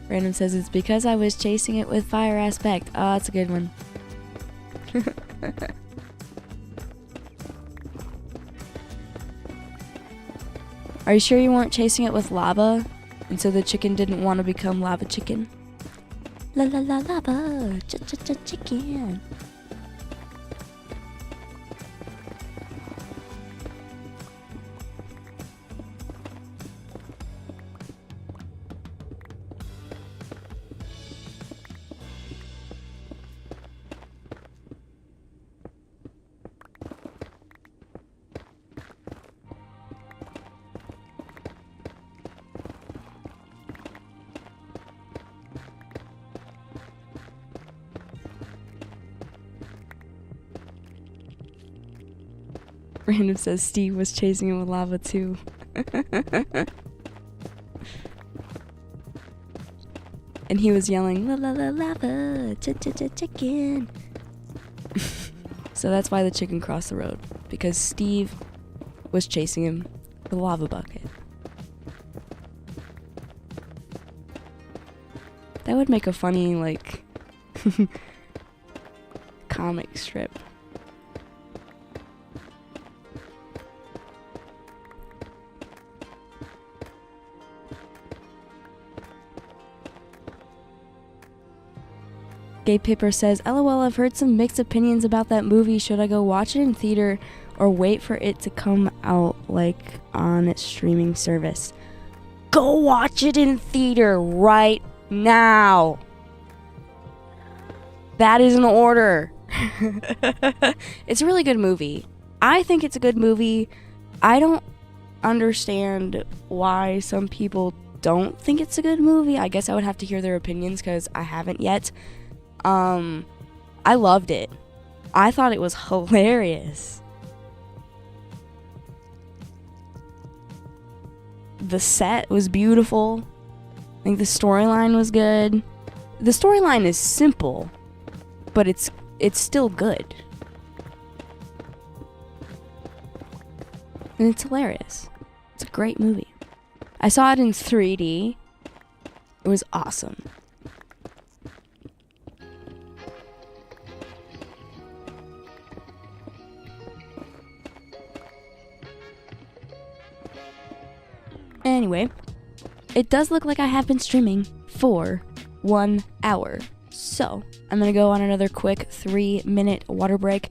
S1: Random says it's because I was chasing it with fire aspect. Oh, that's a good one. Are you sure you weren't chasing it with lava? And so the chicken didn't want to become lava chicken? La la la lava, chicken. Random says Steve was chasing him with lava too. And he was yelling, la la la lava, chicken. So that's why the chicken crossed the road. Because Steve was chasing him with a lava bucket. That would make a funny, like, comic strip. Gay Paper says, LOL, I've heard some mixed opinions about that movie. Should I go watch it in theater or wait for it to come out, like, on its streaming service? Go watch it in theater right now. That is an order. It's a really good movie. I think it's a good movie. I don't understand why some people don't think it's a good movie. I guess I would have to hear their opinions because I haven't yet. I loved it. I thought it was hilarious. The set was beautiful. I think the storyline was good. The storyline is simple, but it's still good. And it's hilarious. It's a great movie. I saw it in 3D. It was awesome. Anyway, it does look like I have been streaming for 1 hour. So, I'm going to go on another quick 3-minute water break.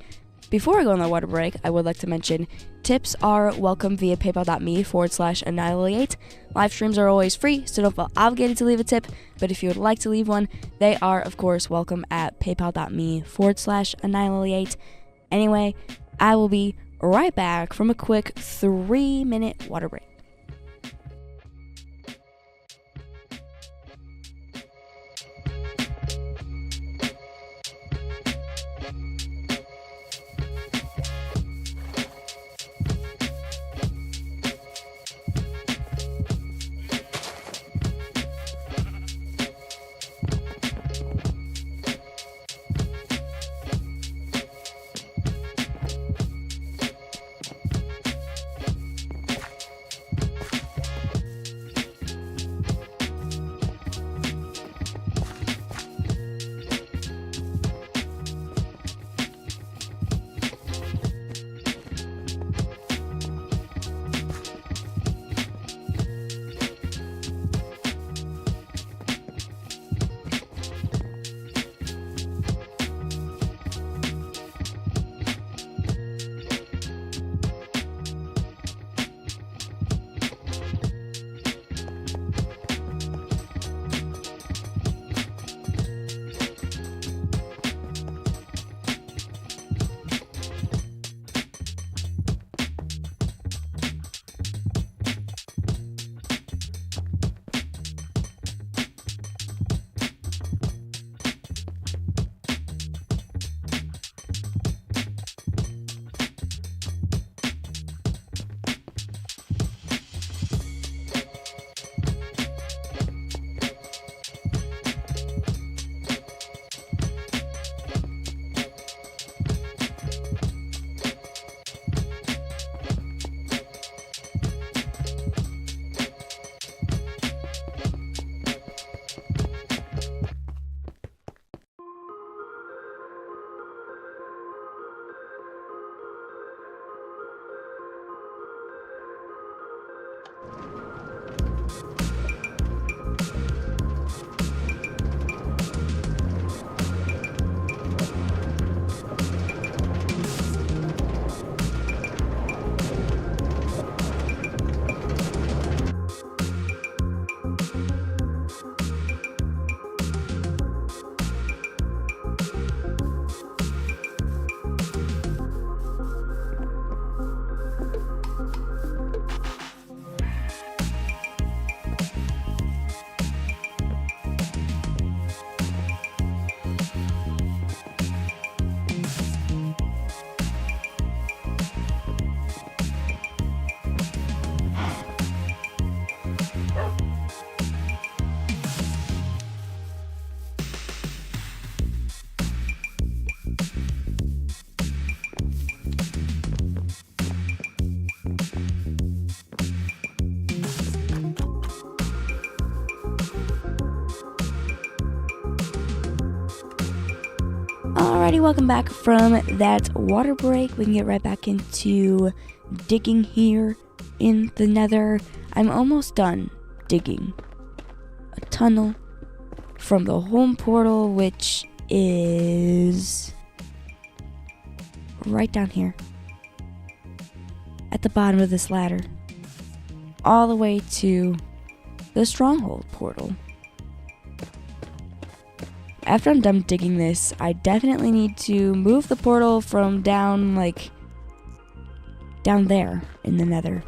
S1: Before I go on that water break, I would like to mention tips are welcome via paypal.me/annihilate. Live streams are always free, so don't feel obligated to leave a tip. But if you would like to leave one, they are, of course, welcome at paypal.me/annihilate. Anyway, I will be right back from a quick 3-minute water break. Alrighty, welcome back from that water break. We can get right back into digging here in the Nether. I'm almost done digging a tunnel from the home portal, which is right down here at the bottom of this ladder, all the way to the stronghold portal. After I'm done digging this, I definitely need to move the portal from down there in the Nether.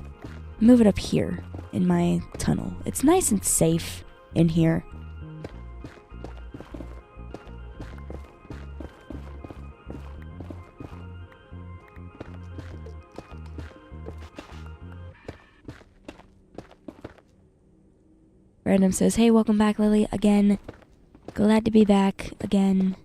S1: Move it up here in my tunnel. It's nice and safe in here. Random says, hey, welcome back, Lily, again. Glad to be back again.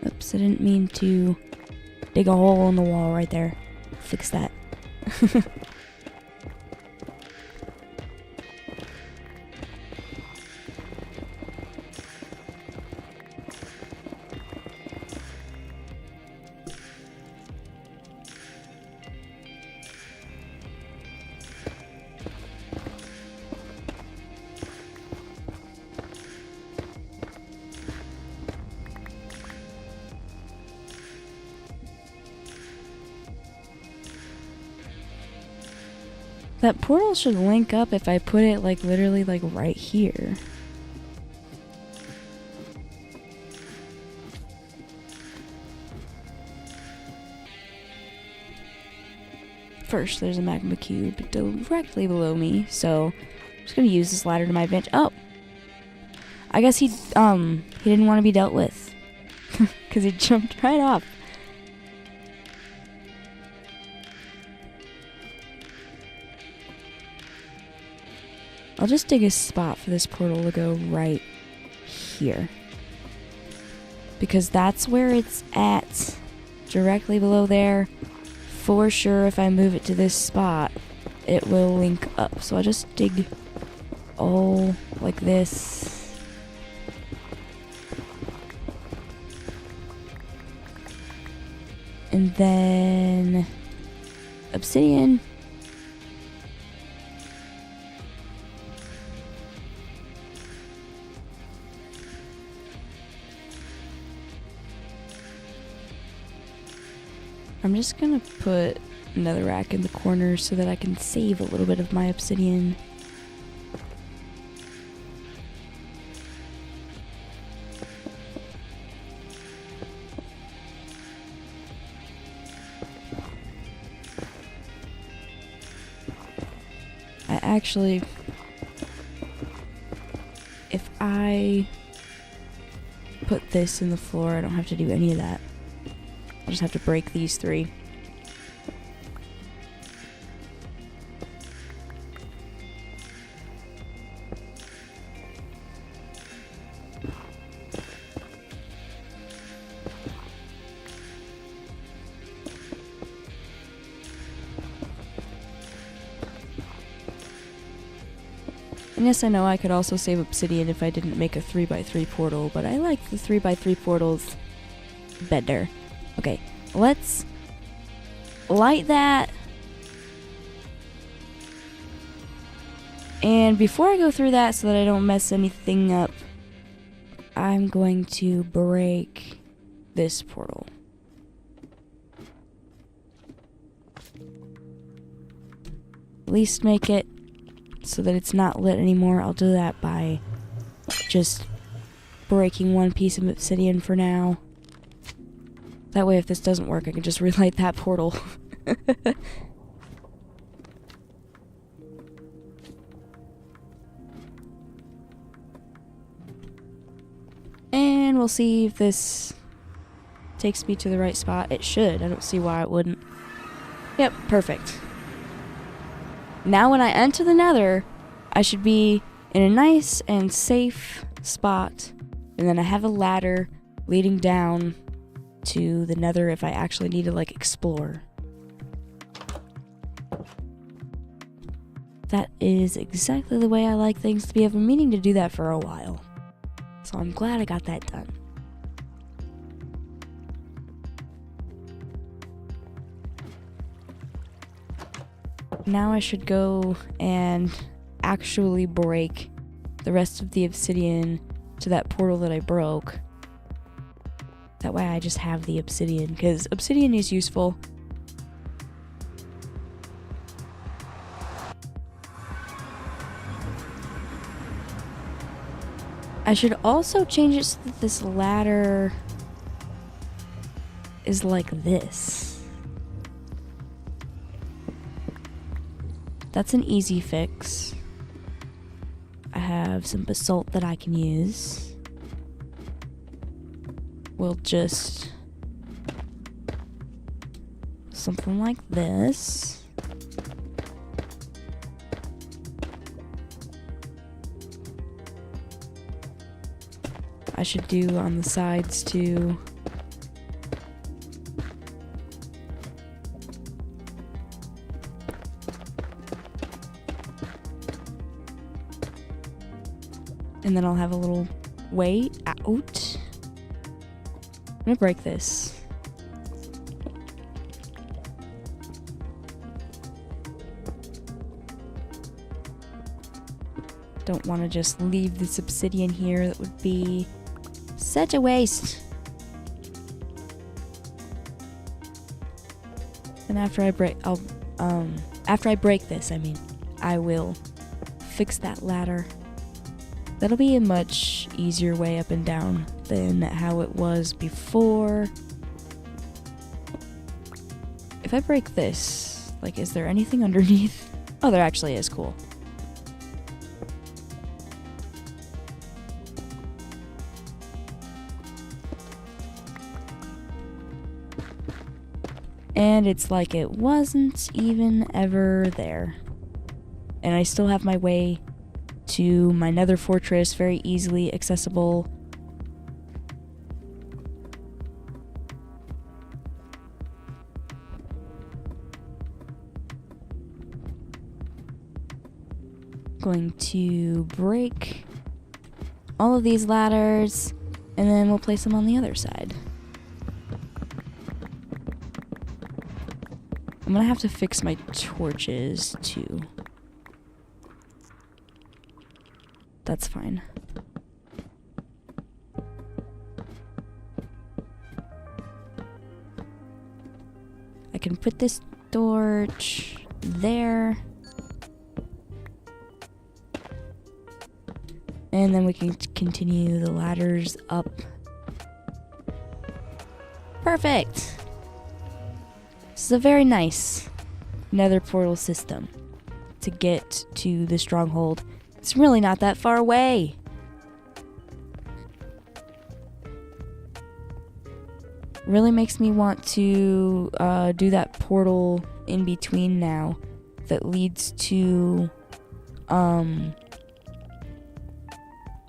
S1: Oops, I didn't mean to dig a hole in the wall right there. Fix that. That portal should link up if I put it literally right here. First, there's a magma cube directly below me, so I'm just gonna use this ladder to my advantage. Oh, I guess he didn't want to be dealt with because he jumped right off. I'll just dig a spot for this portal to go right here, because that's where it's at, directly below there. For sure, if I move it to this spot, it will link up. So I'll just dig all like this. And then obsidian. I'm just gonna put another rack in the corner so that I can save a little bit of my obsidian. If I put this in the floor, I don't have to do any of that. I just have to break these three. And yes, I know I could also save obsidian if I didn't make a 3x3 portal, but I like the 3x3 portals better. Okay, let's light that. And before I go through that, so that I don't mess anything up, I'm going to break this portal. At least make it so that it's not lit anymore. I'll do that by just breaking one piece of obsidian for now. That way, if this doesn't work, I can just relight that portal. And we'll see if this takes me to the right spot. It should. I don't see why it wouldn't. Yep, perfect. Now when I enter the Nether, I should be in a nice and safe spot. And then I have a ladder leading down to the Nether if I actually need to explore. That is exactly the way I like things to be. I've been meaning to do that for a while. So I'm glad I got that done. Now I should go and actually break the rest of the obsidian to that portal that I broke. That way I just have the obsidian, because obsidian is useful. I should also change it so that this ladder is like this. That's an easy fix. I have some basalt that I can use. We'll just... something like this. I should do on the sides too. And then I'll have a little way out. I'm gonna break this. Don't want to just leave this obsidian here. That would be such a waste. And after I break, after I break this, I will fix that ladder. That'll be a much easier way up and down than how it was before. If I break this, like, is there anything underneath? Oh, there actually is. Cool. And it's like it wasn't even ever there. And I still have my way to my Nether fortress, very easily accessible. Going to break all of these ladders, and then we'll place them on the other side. I'm gonna have to fix my torches too. That's fine. I can put this torch there. And then we can continue the ladders up. Perfect! This is a very nice Nether portal system to get to the stronghold. It's really not that far away. Really makes me want to do that portal in between now that leads to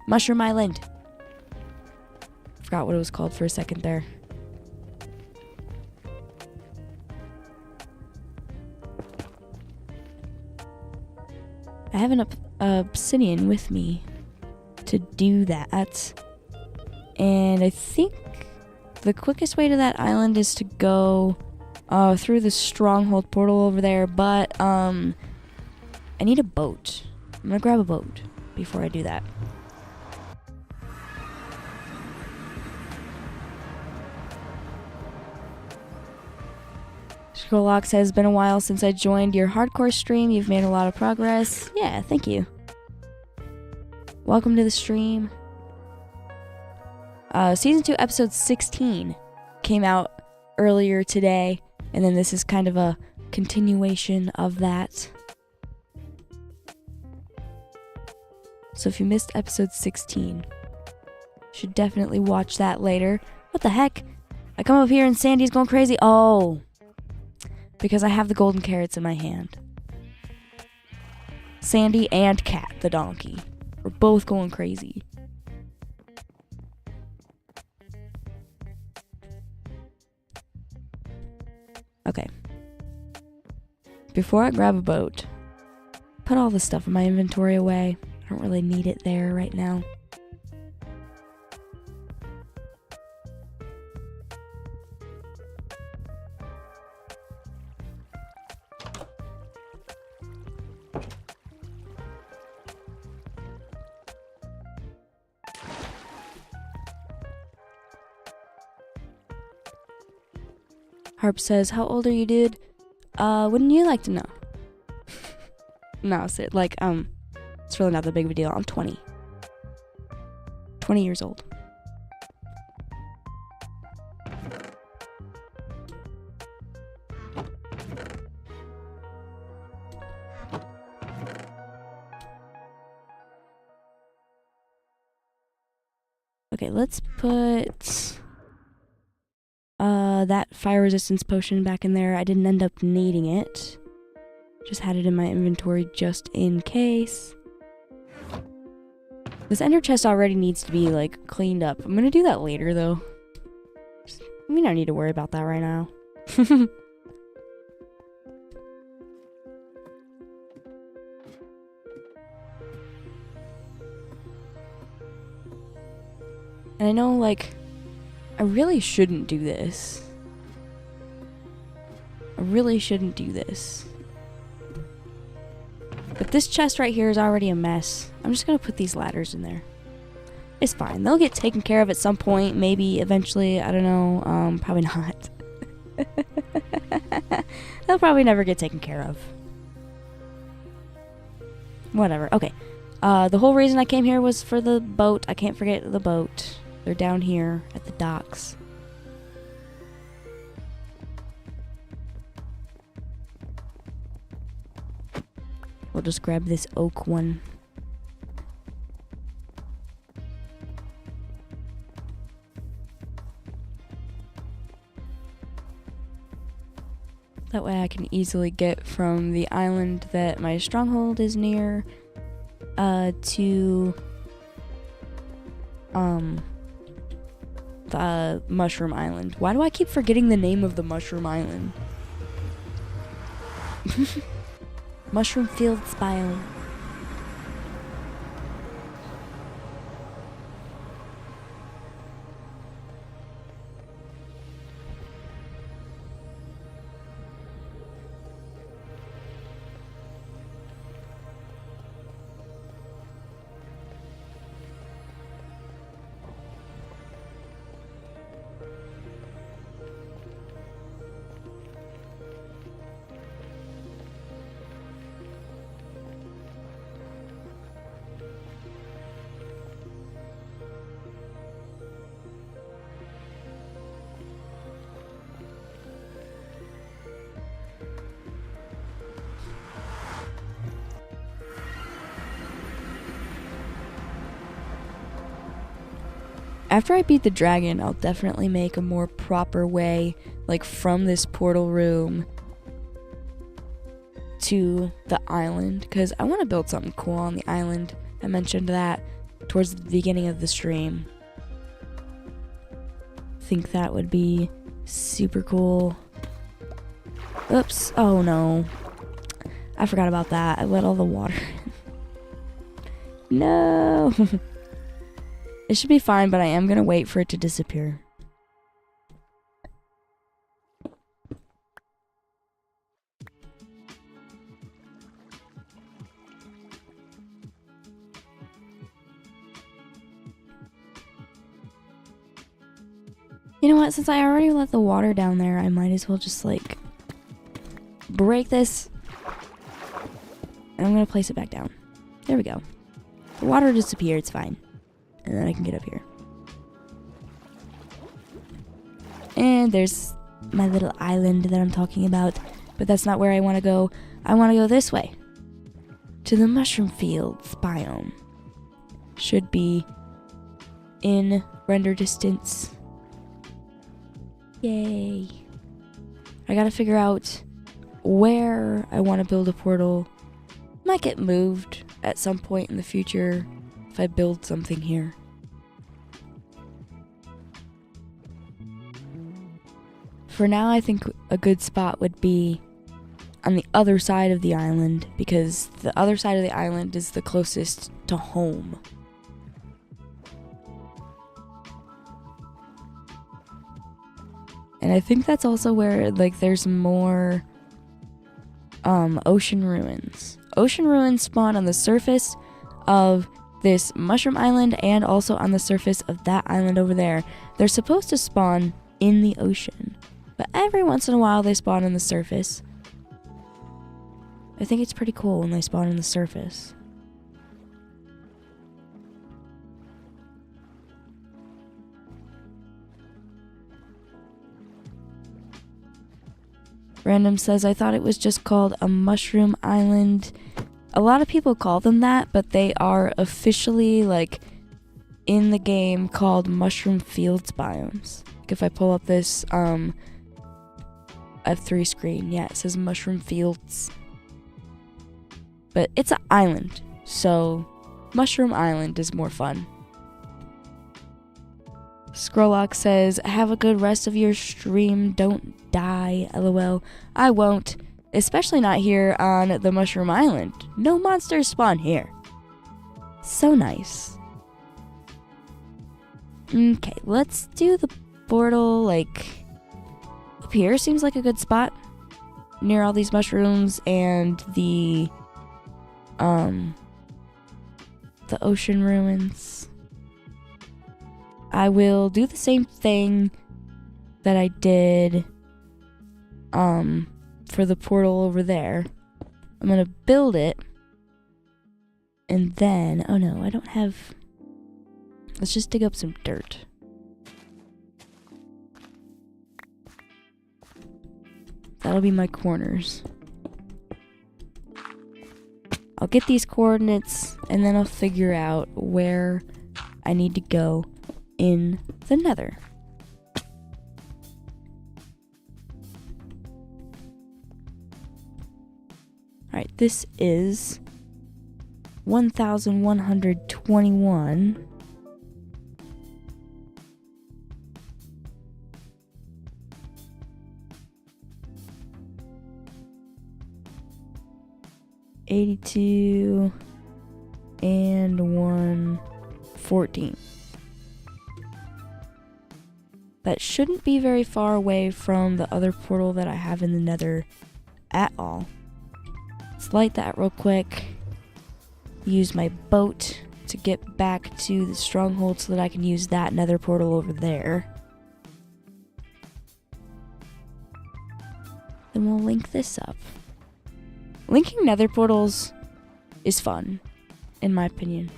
S1: Mushroom Island. Forgot what it was called for a second there. I have an obsidian with me to do that. And I think the quickest way to that island is to go through the stronghold portal over there, but I need a boat. I'm gonna grab a boat before I do that. Scrolllock says, been a while since I joined your hardcore stream. You've made a lot of progress. Yeah, thank you. Welcome to the stream. Season 2, episode 16 came out earlier today, and then this is kind of a continuation of that. So if you missed episode 16, you should definitely watch that later. What the heck? I come up here and Sandy's going crazy. Oh. Because I have the golden carrots in my hand. Sandy and Cat, the donkey, are both going crazy. Okay. Before I grab a boat, put all the stuff in my inventory away. I don't really need it there right now. Harp says, how old are you, dude? Wouldn't you like to know? No, Sid, like, it's really not that big of a deal. I'm 20. 20 years old. Okay, let's put that fire resistance potion back in there. I didn't end up needing it. Just had it in my inventory just in case. This ender chest already needs to be, like, cleaned up. I'm gonna do that later, though. We don't need to worry about that right now. And I know, like, I really shouldn't do this. I really shouldn't do this. But this chest right here is already a mess. I'm just gonna put these ladders in there. It's fine. They'll get taken care of at some point. Maybe eventually. I don't know. Probably not. They'll probably never get taken care of. Whatever. Okay. The whole reason I came here was for the boat. I can't forget the boat. They're down here at the docks. We'll just grab this oak one. That way I can easily get from the island that my stronghold is near to the Mushroom Island. Why do I keep forgetting the name of the Mushroom Island? Mushroom Fields biome. After I beat the dragon, I'll definitely make a more proper way, like from this portal room to the island, because I want to build something cool on the island. I mentioned that towards the beginning of the stream. I think that would be super cool. Oops. Oh no. I forgot about that. I let all the water in. No. It should be fine, but I am gonna wait for it to disappear. You know what? Since I already let the water down there, I might as well just, like, break this. And I'm gonna place it back down. There we go. The water disappeared. It's fine. And then I can get up here. And there's my little island that I'm talking about. But that's not where I want to go. I want to go this way. To the Mushroom Fields biome. Should be in render distance. Yay. I gotta figure out where I want to build a portal. Might get moved at some point in the future if I build something here. For now, I think a good spot would be on the other side of the island, because the other side of the island is the closest to home. And I think that's also where, like, there's more ocean ruins. Ocean ruins spawn on the surface of this mushroom island and also on the surface of that island over there. They're supposed to spawn in the ocean, but every once in a while they spawn on the surface. I think it's pretty cool when they spawn on the surface. Random says, I thought it was just called a mushroom island. A lot of people call them that, but they are officially, like, in the game called mushroom fields biomes. Like, if I pull up this F3 screen, yeah, it says mushroom fields. But it's an island, so Mushroom Island is more fun. Scrollock says, have a good rest of your stream, don't die, lol. I won't, especially not here on the Mushroom Island. No monsters spawn here. So nice. Okay, let's do the portal, like, up here seems like a good spot. Near all these mushrooms and the ocean ruins. I will do the same thing that I did for the portal over there. I'm gonna build it, and then, oh no, I don't have, let's just dig up some dirt. That'll be my corners. I'll get these coordinates, and then I'll figure out where I need to go in the Nether. Alright, this is 1121. $82 and 114. That shouldn't be very far away from the other portal that I have in the Nether at all. Let's light that real quick. Use my boat to get back to the stronghold so that I can use that Nether portal over there. Then we'll link this up. Linking Nether portals is fun, in my opinion.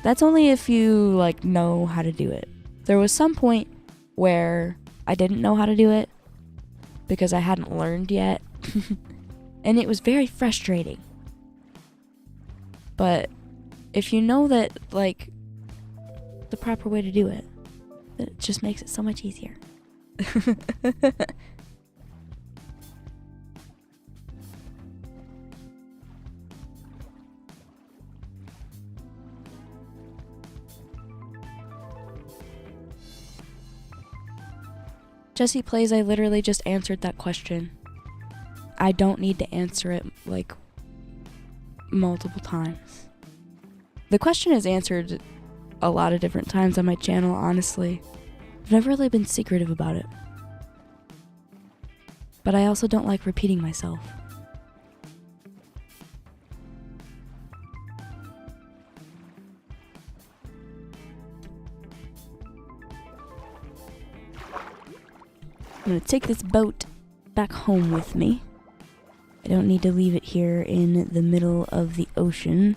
S1: That's only if you, like, know how to do it. There was some point where I didn't know how to do it because I hadn't learned yet. And it was very frustrating. But if you know that, like, the proper way to do it, it just makes it so much easier. Jesse Plays, I literally just answered that question. I don't need to answer it, like, multiple times. The question is answered a lot of different times on my channel, honestly. I've never really been secretive about it. But I also don't like repeating myself. I'm gonna take this boat back home with me. I don't need to leave it here in the middle of the ocean.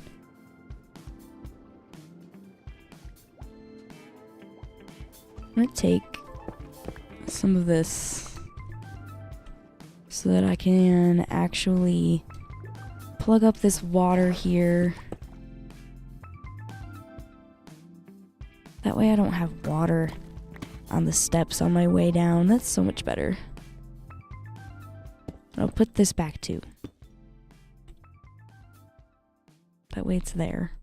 S1: I'm gonna take some of this so that I can actually plug up this water here. That way I don't have water on the steps on my way down. That's so much better. I'll put this back too. That way it's there.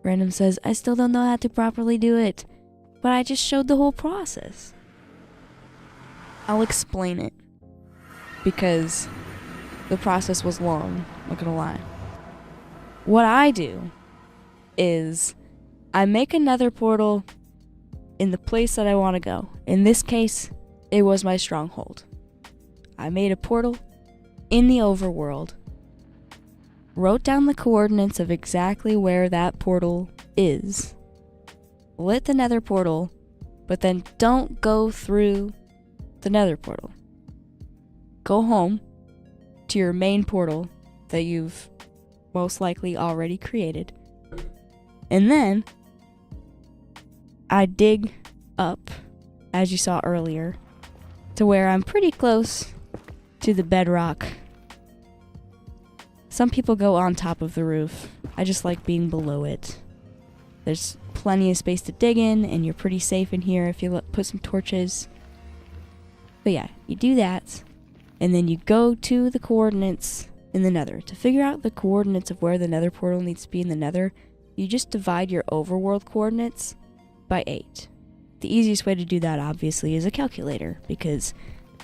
S1: Random says, I still don't know how to properly do it, but I just showed the whole process. I'll explain it, because the process was long, not gonna lie. What I do is I make another portal in the place that I want to go. In this case, it was my stronghold. I made a portal in the overworld, wrote down the coordinates of exactly where that portal is, lit the nether portal, but then don't go through the nether portal. Go home to your main portal that you've most likely already created, and then I dig up, as you saw earlier, to where I'm pretty close to the bedrock. Some people go on top of the roof. I just like being below it. There's plenty of space to dig in, and you're pretty safe in here if you put some torches. But yeah, you do that, and then you go to the coordinates in the nether. To figure out the coordinates of where the nether portal needs to be in the nether, you just divide your overworld coordinates by 8. The easiest way to do that, obviously, is a calculator, because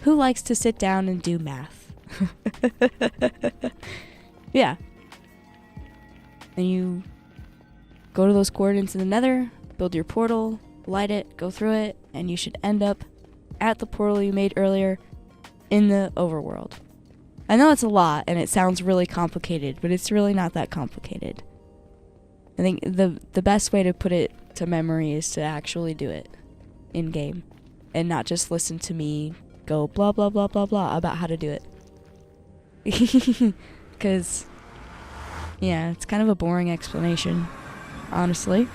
S1: who likes to sit down and do math? Yeah. And you go to those coordinates in the nether, build your portal, light it, go through it, and you should end up at the portal you made earlier in the overworld. I know it's a lot, and it sounds really complicated, but it's really not that complicated. I think the best way to put it to memory is to actually do it in-game, and not just listen to me go blah blah blah blah blah about how to do it. Because, yeah, it's kind of a boring explanation, honestly.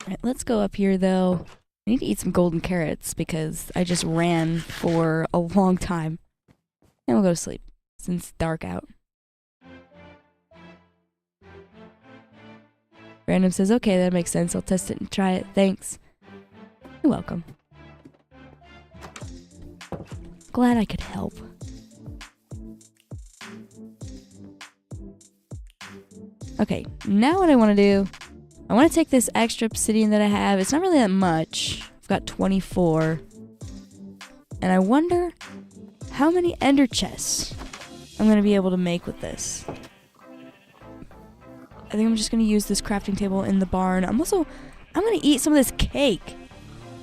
S1: Alright, let's go up here, though. I need to eat some golden carrots, because I just ran for a long time. And we'll go to sleep, since it's dark out. Random says, okay, that makes sense. I'll test it and try it. Thanks. You're welcome. Glad I could help. Okay, now what I want to do, I want to take this extra obsidian that I have. It's not really that much. I've got 24. And I wonder how many ender chests I'm going to be able to make with this. I think I'm just going to use this crafting table in the barn. I'm going to eat some of this cake,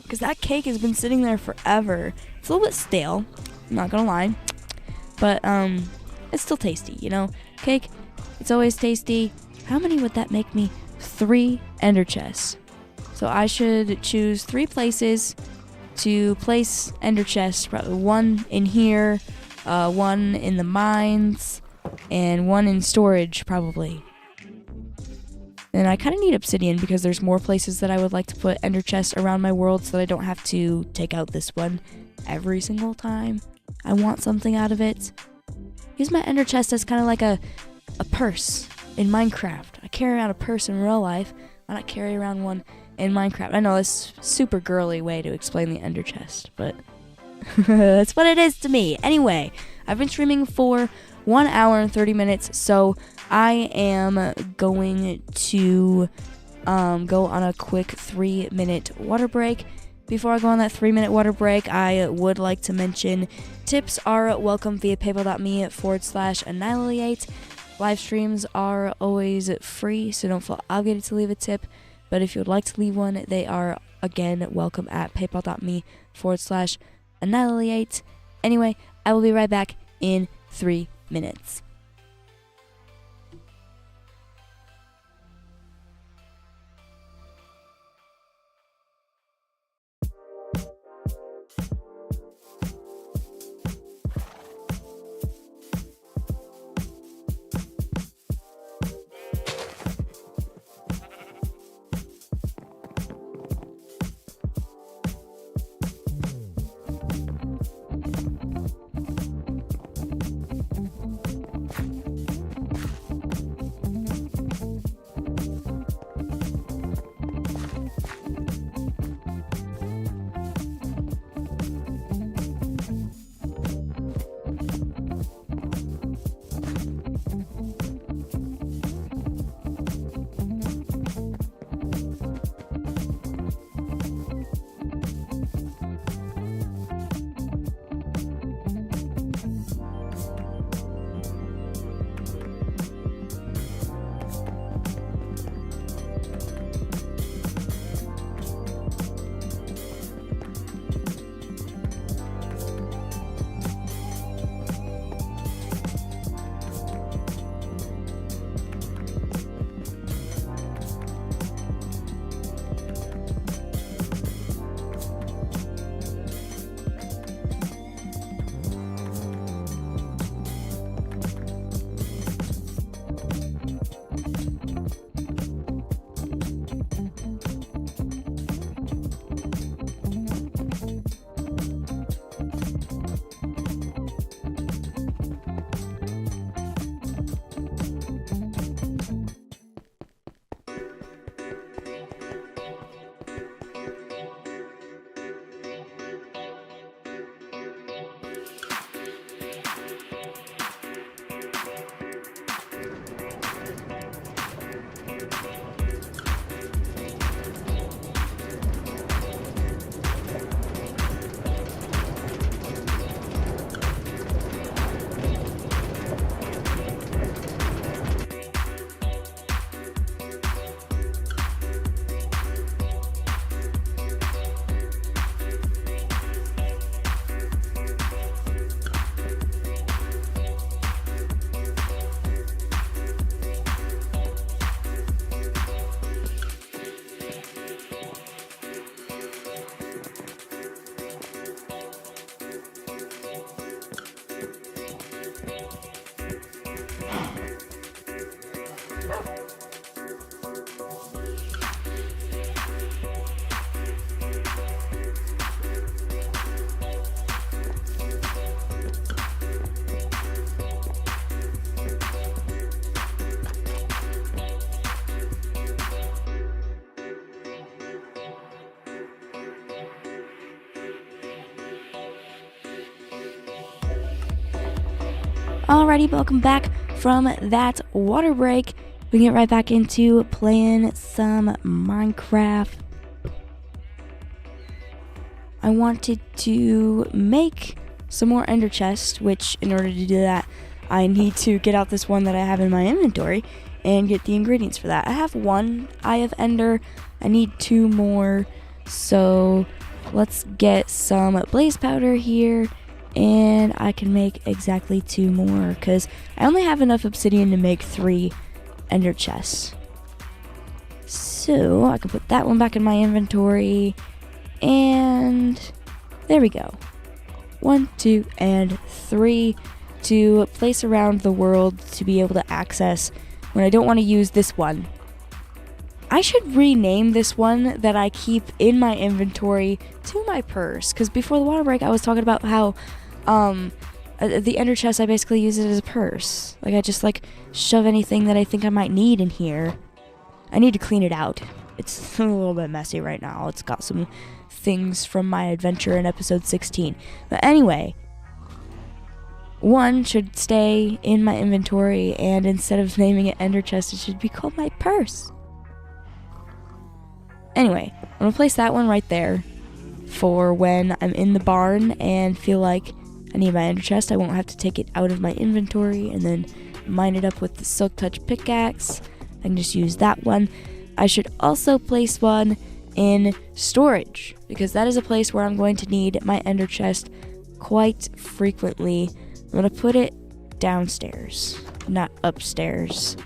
S1: because that cake has been sitting there forever. It's a little bit stale, I'm not going to lie. But, it's still tasty, you know? Cake, it's always tasty. How many would that make me? 3 ender chests. So I should choose 3 places to place ender chests. Probably 1 in here, 1 in the mines, and 1 in storage, probably. And I kind of need obsidian, because there's more places that I would like to put ender chests around my world, so that I don't have to take out this one every single time I want something out of it. Use my ender chest as kind of like a purse in Minecraft. I carry around a purse in real life. Why not carry around one in Minecraft? I know this super girly way to explain the ender chest, but that's what it is to me. Anyway, I've been streaming for 1 hour and 30 minutes, so I am going to go on a quick 3-minute water break. Before I go on that 3-minute water break, I would like to mention tips are welcome via paypal.me/annihilate. Live streams are always free, so don't feel obligated to leave a tip. But if you would like to leave one, they are, again, welcome at paypal.me/annihilate. Anyway, I will be right back in 3 minutes. Alrighty, welcome back from that water break. We can get right back into playing some Minecraft. I wanted to make some more ender chests, which in order to do that, I need to get out this one that I have in my inventory and get the ingredients for that. I have one eye of ender. I need 2 more. So let's get some blaze powder here, and I can make exactly 2 more because I only have enough obsidian to make 3 ender chests. So I can put that one back in my inventory, and there we go. 1, 2, and 3 to place around the world to be able to access when I don't want to use this one. I should rename this one that I keep in my inventory to my purse, because before the water break I was talking about how the ender chest, I basically use it as a purse. Like I just shove anything that I think I might need in here. I need to clean it out. It's a little bit messy right now. It's got some things from my adventure in episode 16. But anyway, one should stay in my inventory, and instead of naming it ender chest, it should be called my purse. Anyway, I'm gonna place that one right there for when I'm in the barn and feel like I need my ender chest. I won't have to take it out of my inventory and then mine it up with the silk touch pickaxe. I can just use that one. I should also place one in storage, because that is a place where I'm going to need my ender chest quite frequently. I'm gonna put it downstairs, not upstairs.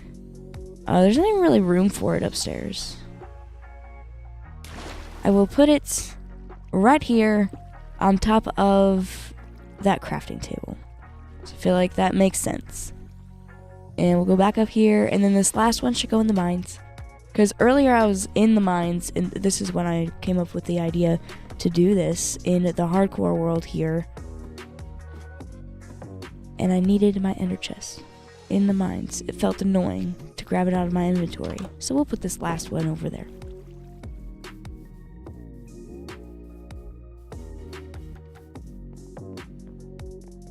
S1: There's not even really room for it upstairs. I will put it right here on top of that crafting table. So I feel like that makes sense. And we'll go back up here, and then this last one should go in the mines. Because earlier I was in the mines, and this is when I came up with the idea to do this in the hardcore world here. And I needed my ender chest in the mines. It felt annoying to grab it out of my inventory. So we'll put this last one over there.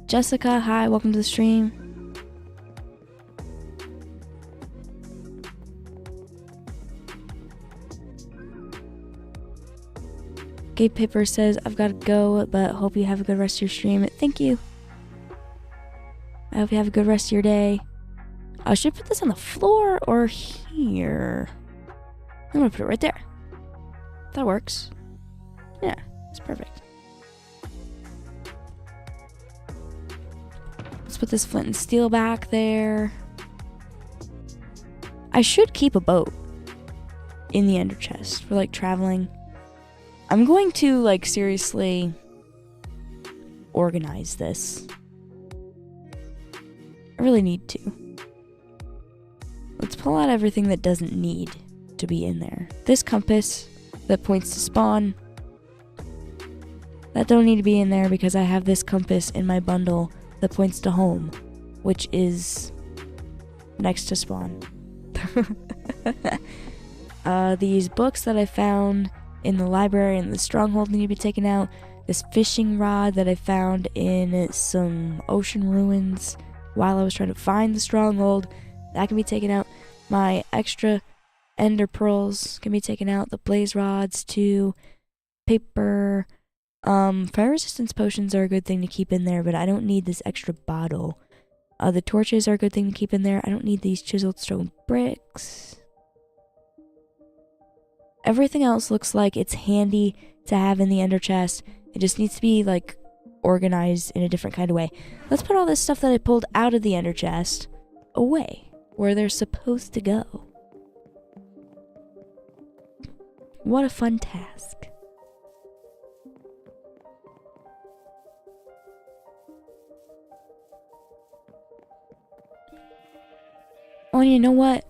S1: Jessica, hi, welcome to the stream. Gabe Pipper says, I've got to go, but hope you have a good rest of your stream. Thank you. I hope you have a good rest of your day. Should I put this on the floor or here? I'm gonna put it right there. That works. Yeah, it's perfect. Let's put this flint and steel back there. I should keep a boat in the ender chest for traveling. I'm going to seriously organize this. I really need to. Let's pull out everything that doesn't need to be in there. This compass that points to spawn, that don't need to be in there because I have this compass in my bundle that points to home, which is next to spawn. These books that I found in the library and the stronghold need to be taken out. This fishing rod that I found in some ocean ruins while I was trying to find the stronghold, that can be taken out. My extra ender pearls can be taken out. The blaze rods too. Paper. Fire resistance potions are a good thing to keep in there, but I don't need this extra bottle. The torches are a good thing to keep in there. I don't need these chiseled stone bricks. Everything else looks like it's handy to have in the ender chest. It just needs to be organized in a different kind of way. Let's put all this stuff that I pulled out of the ender chest away where they're supposed to go. What a fun task. Oh, and you know what?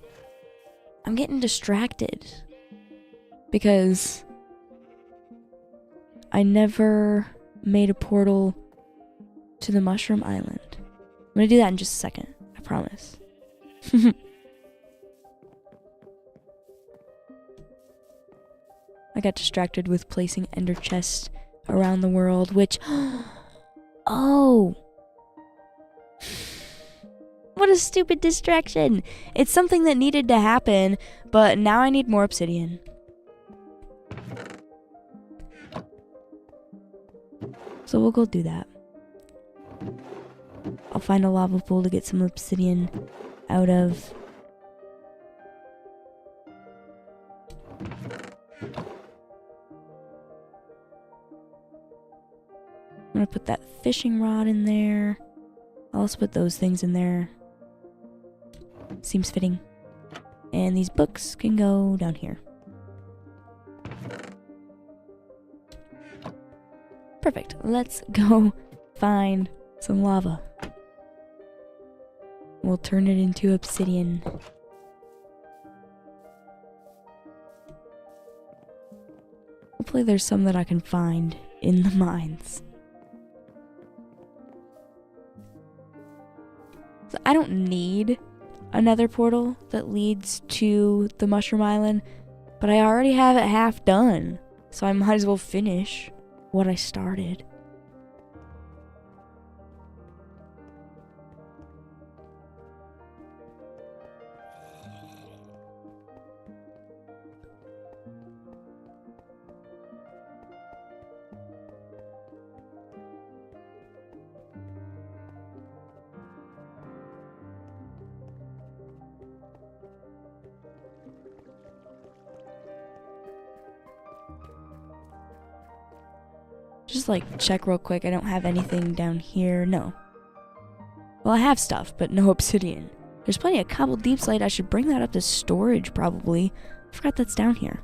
S1: I'm getting distracted because I never made a portal to the Mushroom Island. I'm gonna do that in just a second, I promise. I got distracted with placing ender chests around the world, which... Oh! What a stupid distraction. It's something that needed to happen, but now I need more obsidian. So we'll go do that. I'll find a lava pool to get some obsidian out of. I'm gonna put that fishing rod in there. I'll also put those things in there. Seems fitting. And these books can go down here. Perfect. Let's go find some lava. We'll turn it into obsidian. Hopefully there's some that I can find in the mines. So I don't need another portal that leads to the Mushroom Island, but I already have it half done, so I might as well finish what I started. Just like check real quick. I don't have anything down here. No. Well, I have stuff, but no obsidian. There's plenty of cobbled deep slate. I should bring that up to storage probably. I forgot that's down here.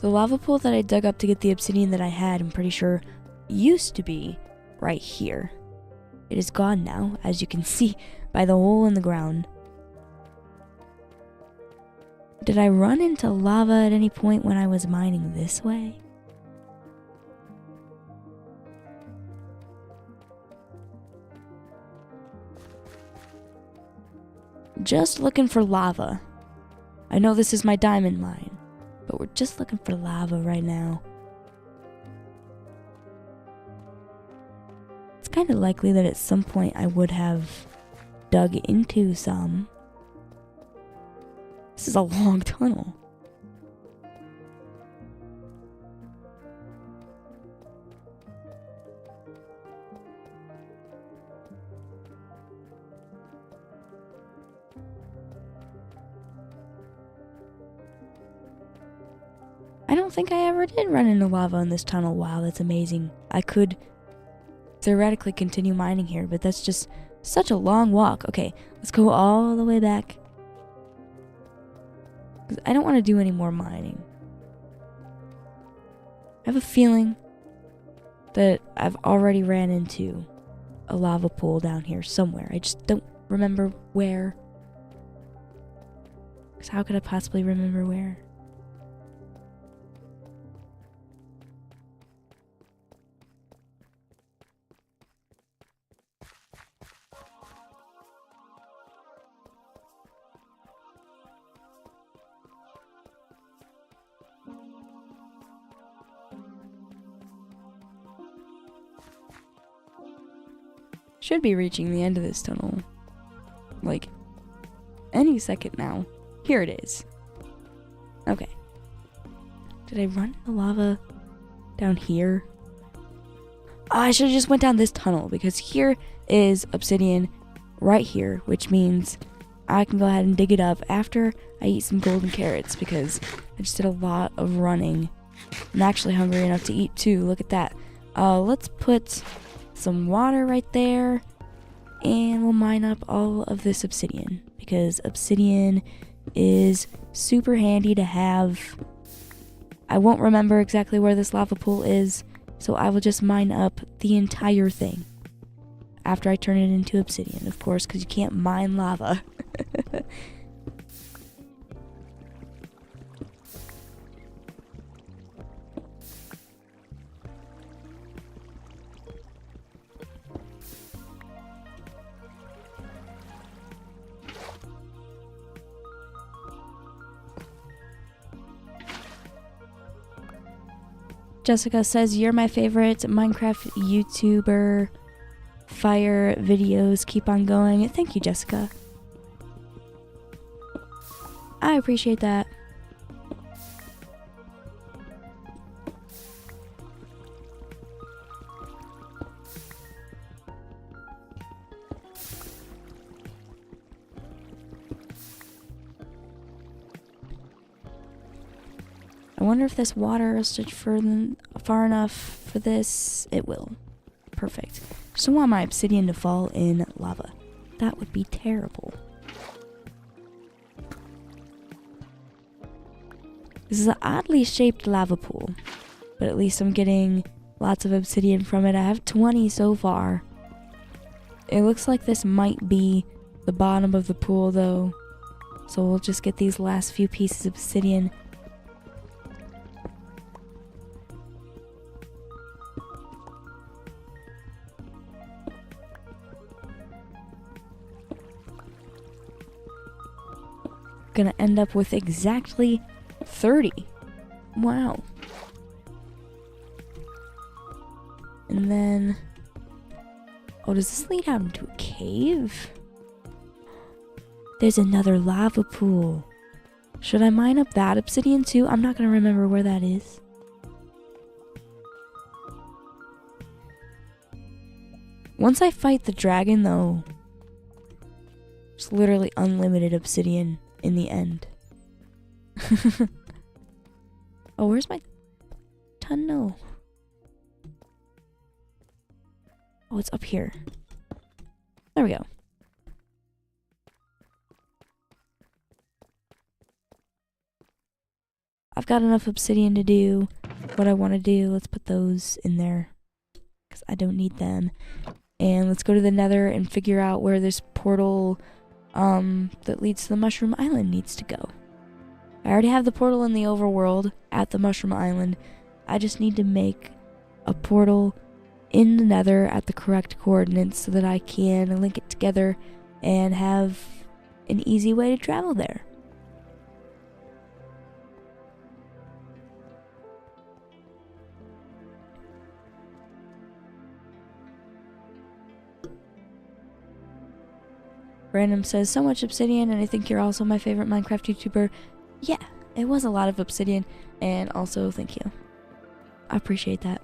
S1: The lava pool that I dug up to get the obsidian that I had, I'm pretty sure, used to be right here. It is gone now, as you can see by the hole in the ground. Did I run into lava at any point when I was mining this way? Just looking for lava. I know this is my diamond mine, but we're just looking for lava right now. It's kind of likely that at some point I would have dug into some. This is a long tunnel. I don't think I ever did run into lava in this tunnel. Wow, that's amazing. I could theoretically continue mining here, but that's just such a long walk. Okay, let's go all the way back. I don't want to do any more mining. I have a feeling that I've already ran into a lava pool down here somewhere. I just don't remember where. Because how could I possibly remember where? Should be reaching the end of this tunnel. Like, any second now. Here it is. Okay. Did I run the lava down here? Oh, I should have just went down this tunnel, because here is obsidian right here, which means I can go ahead and dig it up after I eat some golden carrots, because I just did a lot of running. I'm actually hungry enough to eat too. Look at that. Let's put some water right there, and we'll mine up all of this obsidian, because obsidian is super handy to have. I won't remember exactly where this lava pool is, so I will just mine up the entire thing after I turn it into obsidian, of course, because you can't mine lava. Jessica says, you're my favorite Minecraft YouTuber fire videos keep on going. Thank you, Jessica. I appreciate that. I wonder if this water will stretch far enough for this. It will. Perfect. Just don't want my obsidian to fall in lava. That would be terrible. This is an oddly shaped lava pool, but at least I'm getting lots of obsidian from it. I have 20 so far. It looks like this might be the bottom of the pool though, so we'll just get these last few pieces of obsidian. Gonna end up with exactly 30. Wow. And then, oh, does this lead out into a cave? There's another lava pool. Should I mine up that obsidian too? I'm not gonna remember where that is. Once I fight the dragon though, it's literally unlimited obsidian in the end. Oh, where's my tunnel? Oh, it's up here. There we go. I've got enough obsidian to do what I want to do. Let's put those in there because I don't need them. And let's go to the Nether and figure out where this portal that leads to the Mushroom Island needs to go. I already have the portal in the overworld at the Mushroom Island. I just need to make a portal in the Nether at the correct coordinates so that I can link it together and have an easy way to travel there. Random says, so much obsidian, and I think you're also my favorite Minecraft YouTuber. Yeah, it was a lot of obsidian, and also thank you. I appreciate that.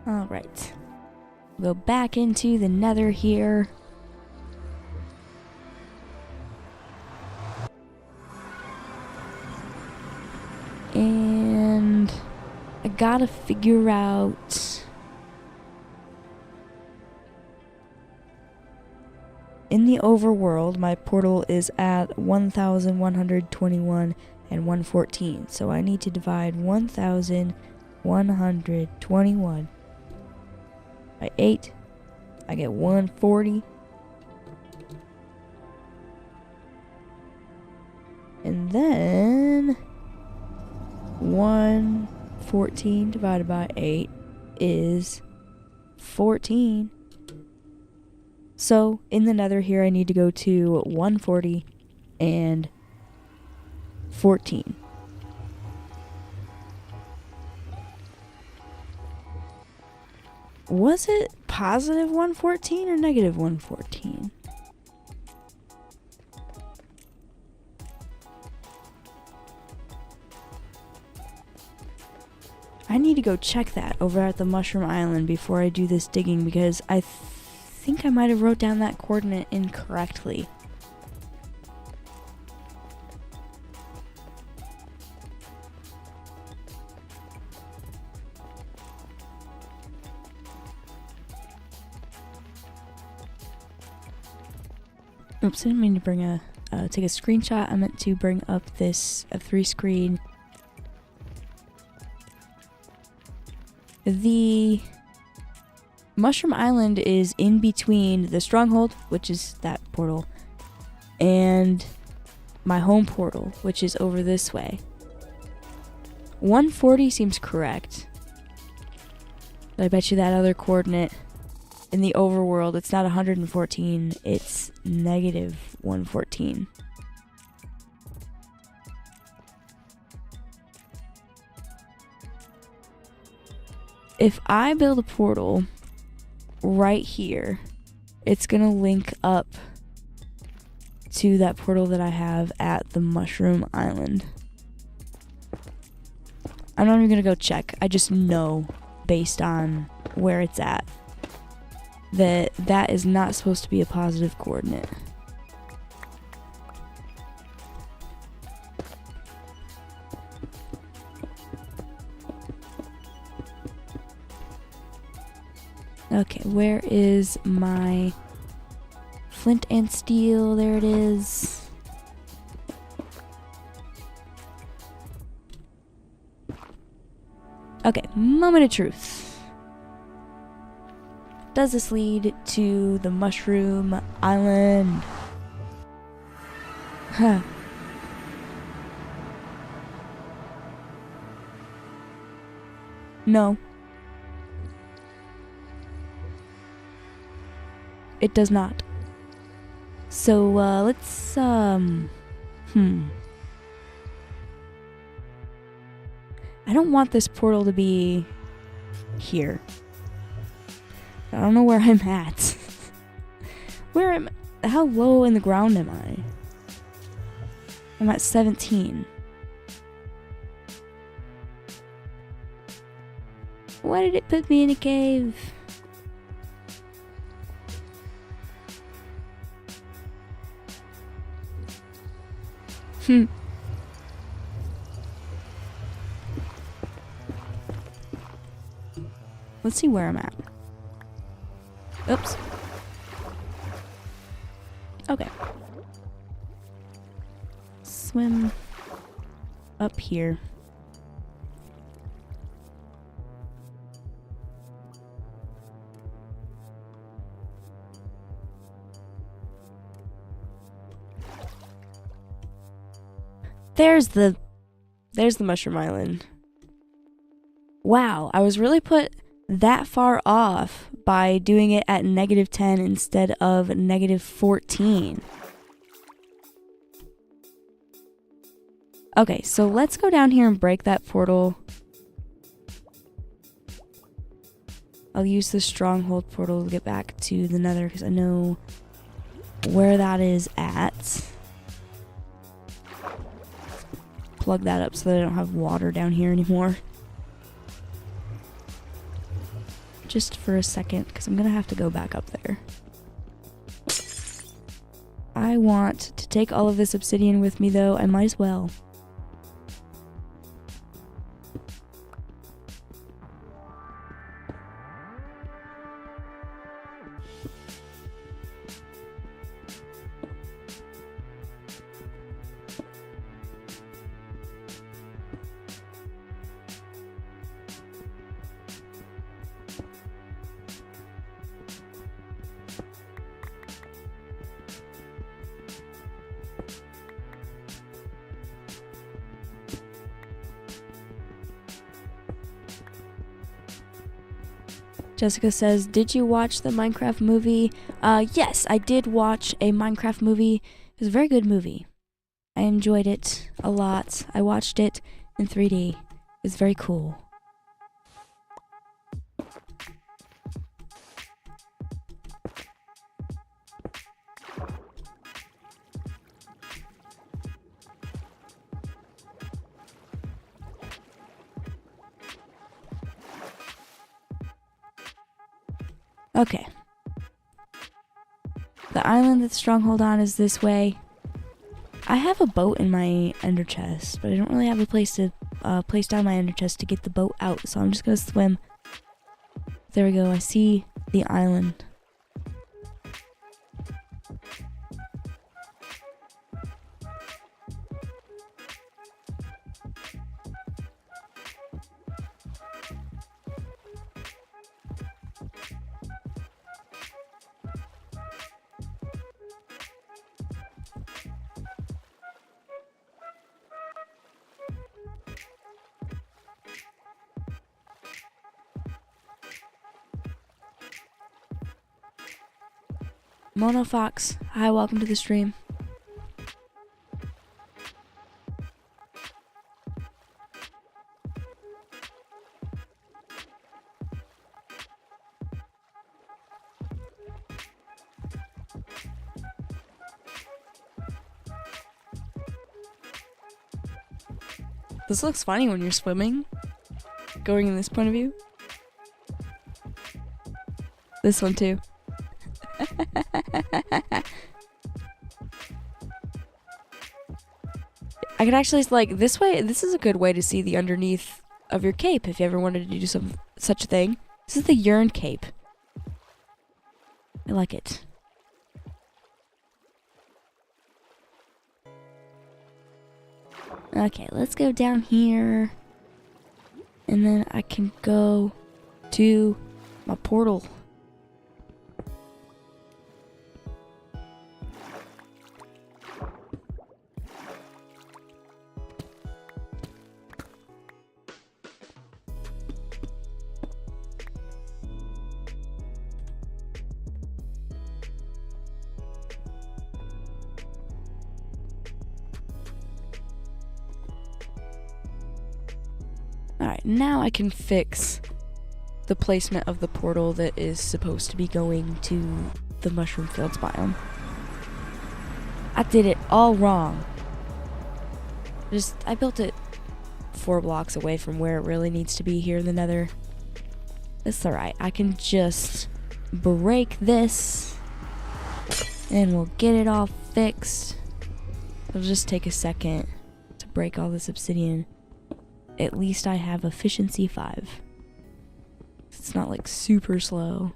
S1: All right. Go back into the Nether here. And I gotta figure out in the overworld my portal is at 1121 and 114, so I need to divide 1121 by 8. I get 140. And then 114 divided by 8 is 14. So in the Nether here I need to go to 140 and 14. Was it positive 114 or negative 114? I need to go check that over at the Mushroom Island before I do this digging, because I think I might have wrote down that coordinate incorrectly. Oops, I didn't mean to bring take a screenshot. I meant to bring up this F3 screen. The Mushroom Island is in between the stronghold, which is that portal, and my home portal, which is over this way. 140 seems correct. But I bet you that other coordinate in the overworld, it's not 114, it's negative 114. If I build a portal right here, it's gonna link up to that portal that I have at the Mushroom Island. I'm not even gonna go check. I just know, based on where it's at, that that is not supposed to be a positive coordinate. Okay, where is my flint and steel? There it is. Okay, moment of truth. Does this lead to the Mushroom Island? Huh. No. It does not. So, let's, I don't want this portal to be here. I don't know where I'm at. How low in the ground am I? I'm at 17. Why did it put me in a cave? Let's see where I'm at. Oops. Okay. Swim up here. There's the Mushroom Island. Wow, I was really put that far off by doing it at negative 10 instead of negative 14. Okay, so let's go down here and break that portal. I'll use the stronghold portal to get back to the Nether because I know where that is at. Plug that up so that I don't have water down here anymore. Just for a second, because I'm gonna have to go back up there. I want to take all of this obsidian with me though, I might as well. Jessica says, did you watch the Minecraft movie? Yes, I did watch a Minecraft movie. It was a very good movie. I enjoyed it a lot. I watched it in 3D. It was very cool. Okay. The island that the stronghold on is this way. I have a boat in my ender chest, but I don't really have a place to place down my ender chest to get the boat out, so I'm just gonna swim. There we go, I see the island. Mono Fox, hi, welcome to the stream. This looks funny when you're swimming. Going in this point of view. This one too. I could actually, like, this way, this is a good way to see the underneath of your cape if you ever wanted to do such a thing. This is the urine cape. I like it. Okay, let's go down here. And then I can go to my portal. Alright, now I can fix the placement of the portal that is supposed to be going to the mushroom fields biome. I did it all wrong. I built it 4 blocks away from where it really needs to be here in the Nether. It's alright, I can just break this and we'll get it all fixed. It'll just take a second to break all this obsidian. At least I have efficiency 5. It's not like super slow.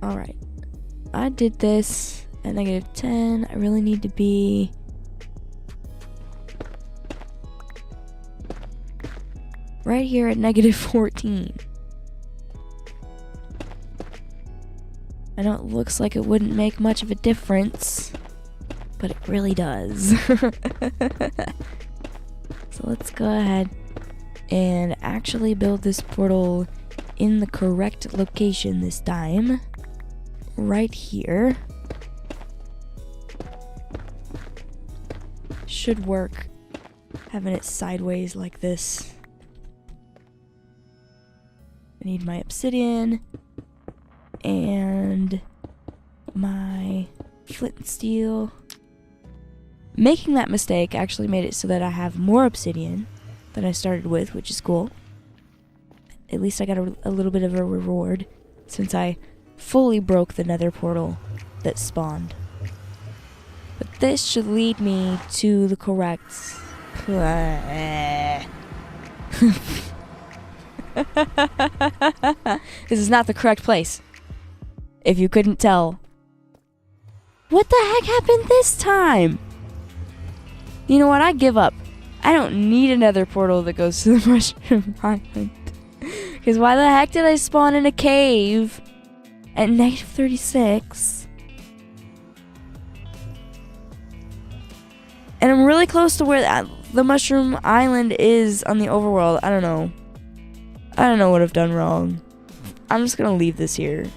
S1: Alright, I did this at -10. I really need to be right here at -14. I know it looks like it wouldn't make much of a difference, but it really does. So let's go ahead and actually build this portal in the correct location this time. Right here. Should work having it sideways like this. I need my obsidian and my flint and steel. Making that mistake actually made it so that I have more obsidian than I started with, which is cool. At least I got a little bit of a reward since I fully broke the Nether portal that spawned. But this should lead me to the correct This is not the correct place. If you couldn't tell. What the heck happened this time? You know what? I give up. I don't need another portal that goes to the mushroom island. Because why the heck did I spawn in a cave at -36? And I'm really close to where the mushroom island is on the overworld. I don't know. I don't know what I've done wrong. I'm just gonna leave this here.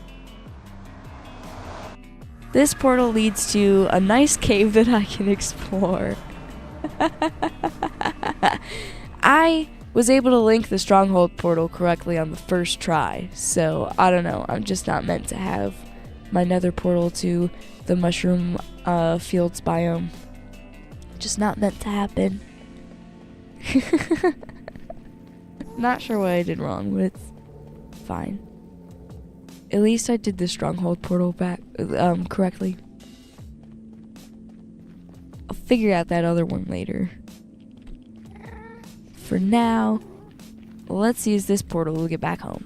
S1: This portal leads to a nice cave that I can explore. I was able to link the stronghold portal correctly on the first try, so I don't know. I'm just not meant to have my nether portal to the mushroom fields biome. Just not meant to happen. Not sure what I did wrong, but it's fine. At least I did the stronghold portal back correctly. I'll figure out that other one later. For now, let's use this portal to get back home,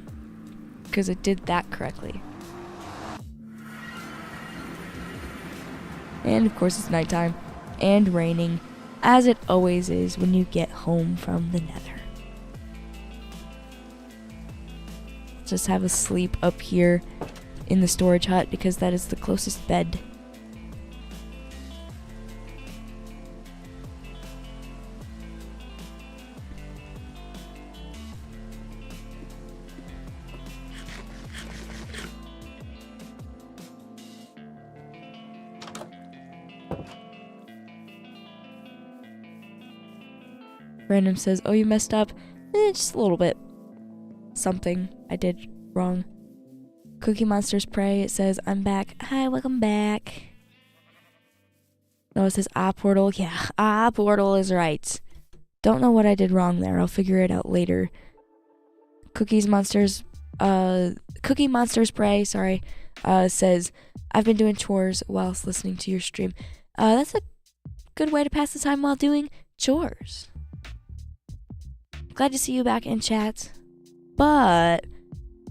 S1: because it did that correctly. And of course it's nighttime and raining, as it always is when you get home from the Nether. Just have a sleep up here in the storage hut because that is the closest bed. Random says, oh, you messed up. Just a little bit. Something I did wrong. Cookie Monsters Pray, it says, I'm back. Hi, welcome back. No, it says, portal. Yeah, portal is right. Don't know what I did wrong there. I'll figure it out later. Cookie Monsters Pray, says, I've been doing chores whilst listening to your stream. That's a good way to pass the time while doing chores. Glad to see you back in chat, but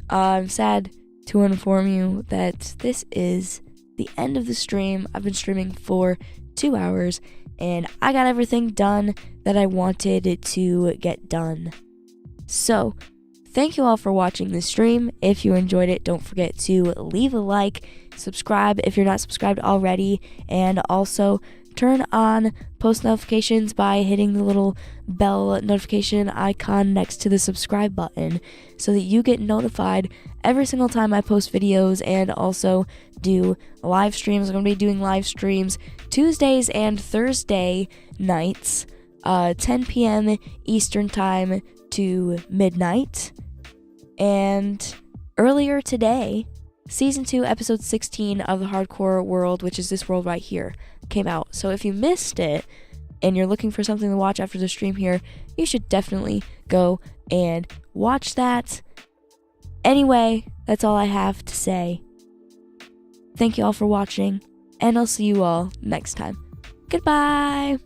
S1: I'm sad to inform you that this is the end of the stream. I've been streaming for 2 hours, and I got everything done that I wanted to get done. So, thank you all for watching this stream. If you enjoyed it, don't forget to leave a like, subscribe if you're not subscribed already, and also turn on post notifications by hitting the little bell notification icon next to the subscribe button so that you get notified every single time I post videos and also do live streams. I'm going to be doing live streams Tuesdays and Thursday nights, 10 p.m. Eastern time to midnight. And earlier today, Season 2, Episode 16 of the Hardcore World, which is this world right here, came out. So if you missed it and you're looking for something to watch after the stream here, you should definitely go and watch that. Anyway, that's all I have to say. Thank you all for watching, and I'll see you all next time. Goodbye!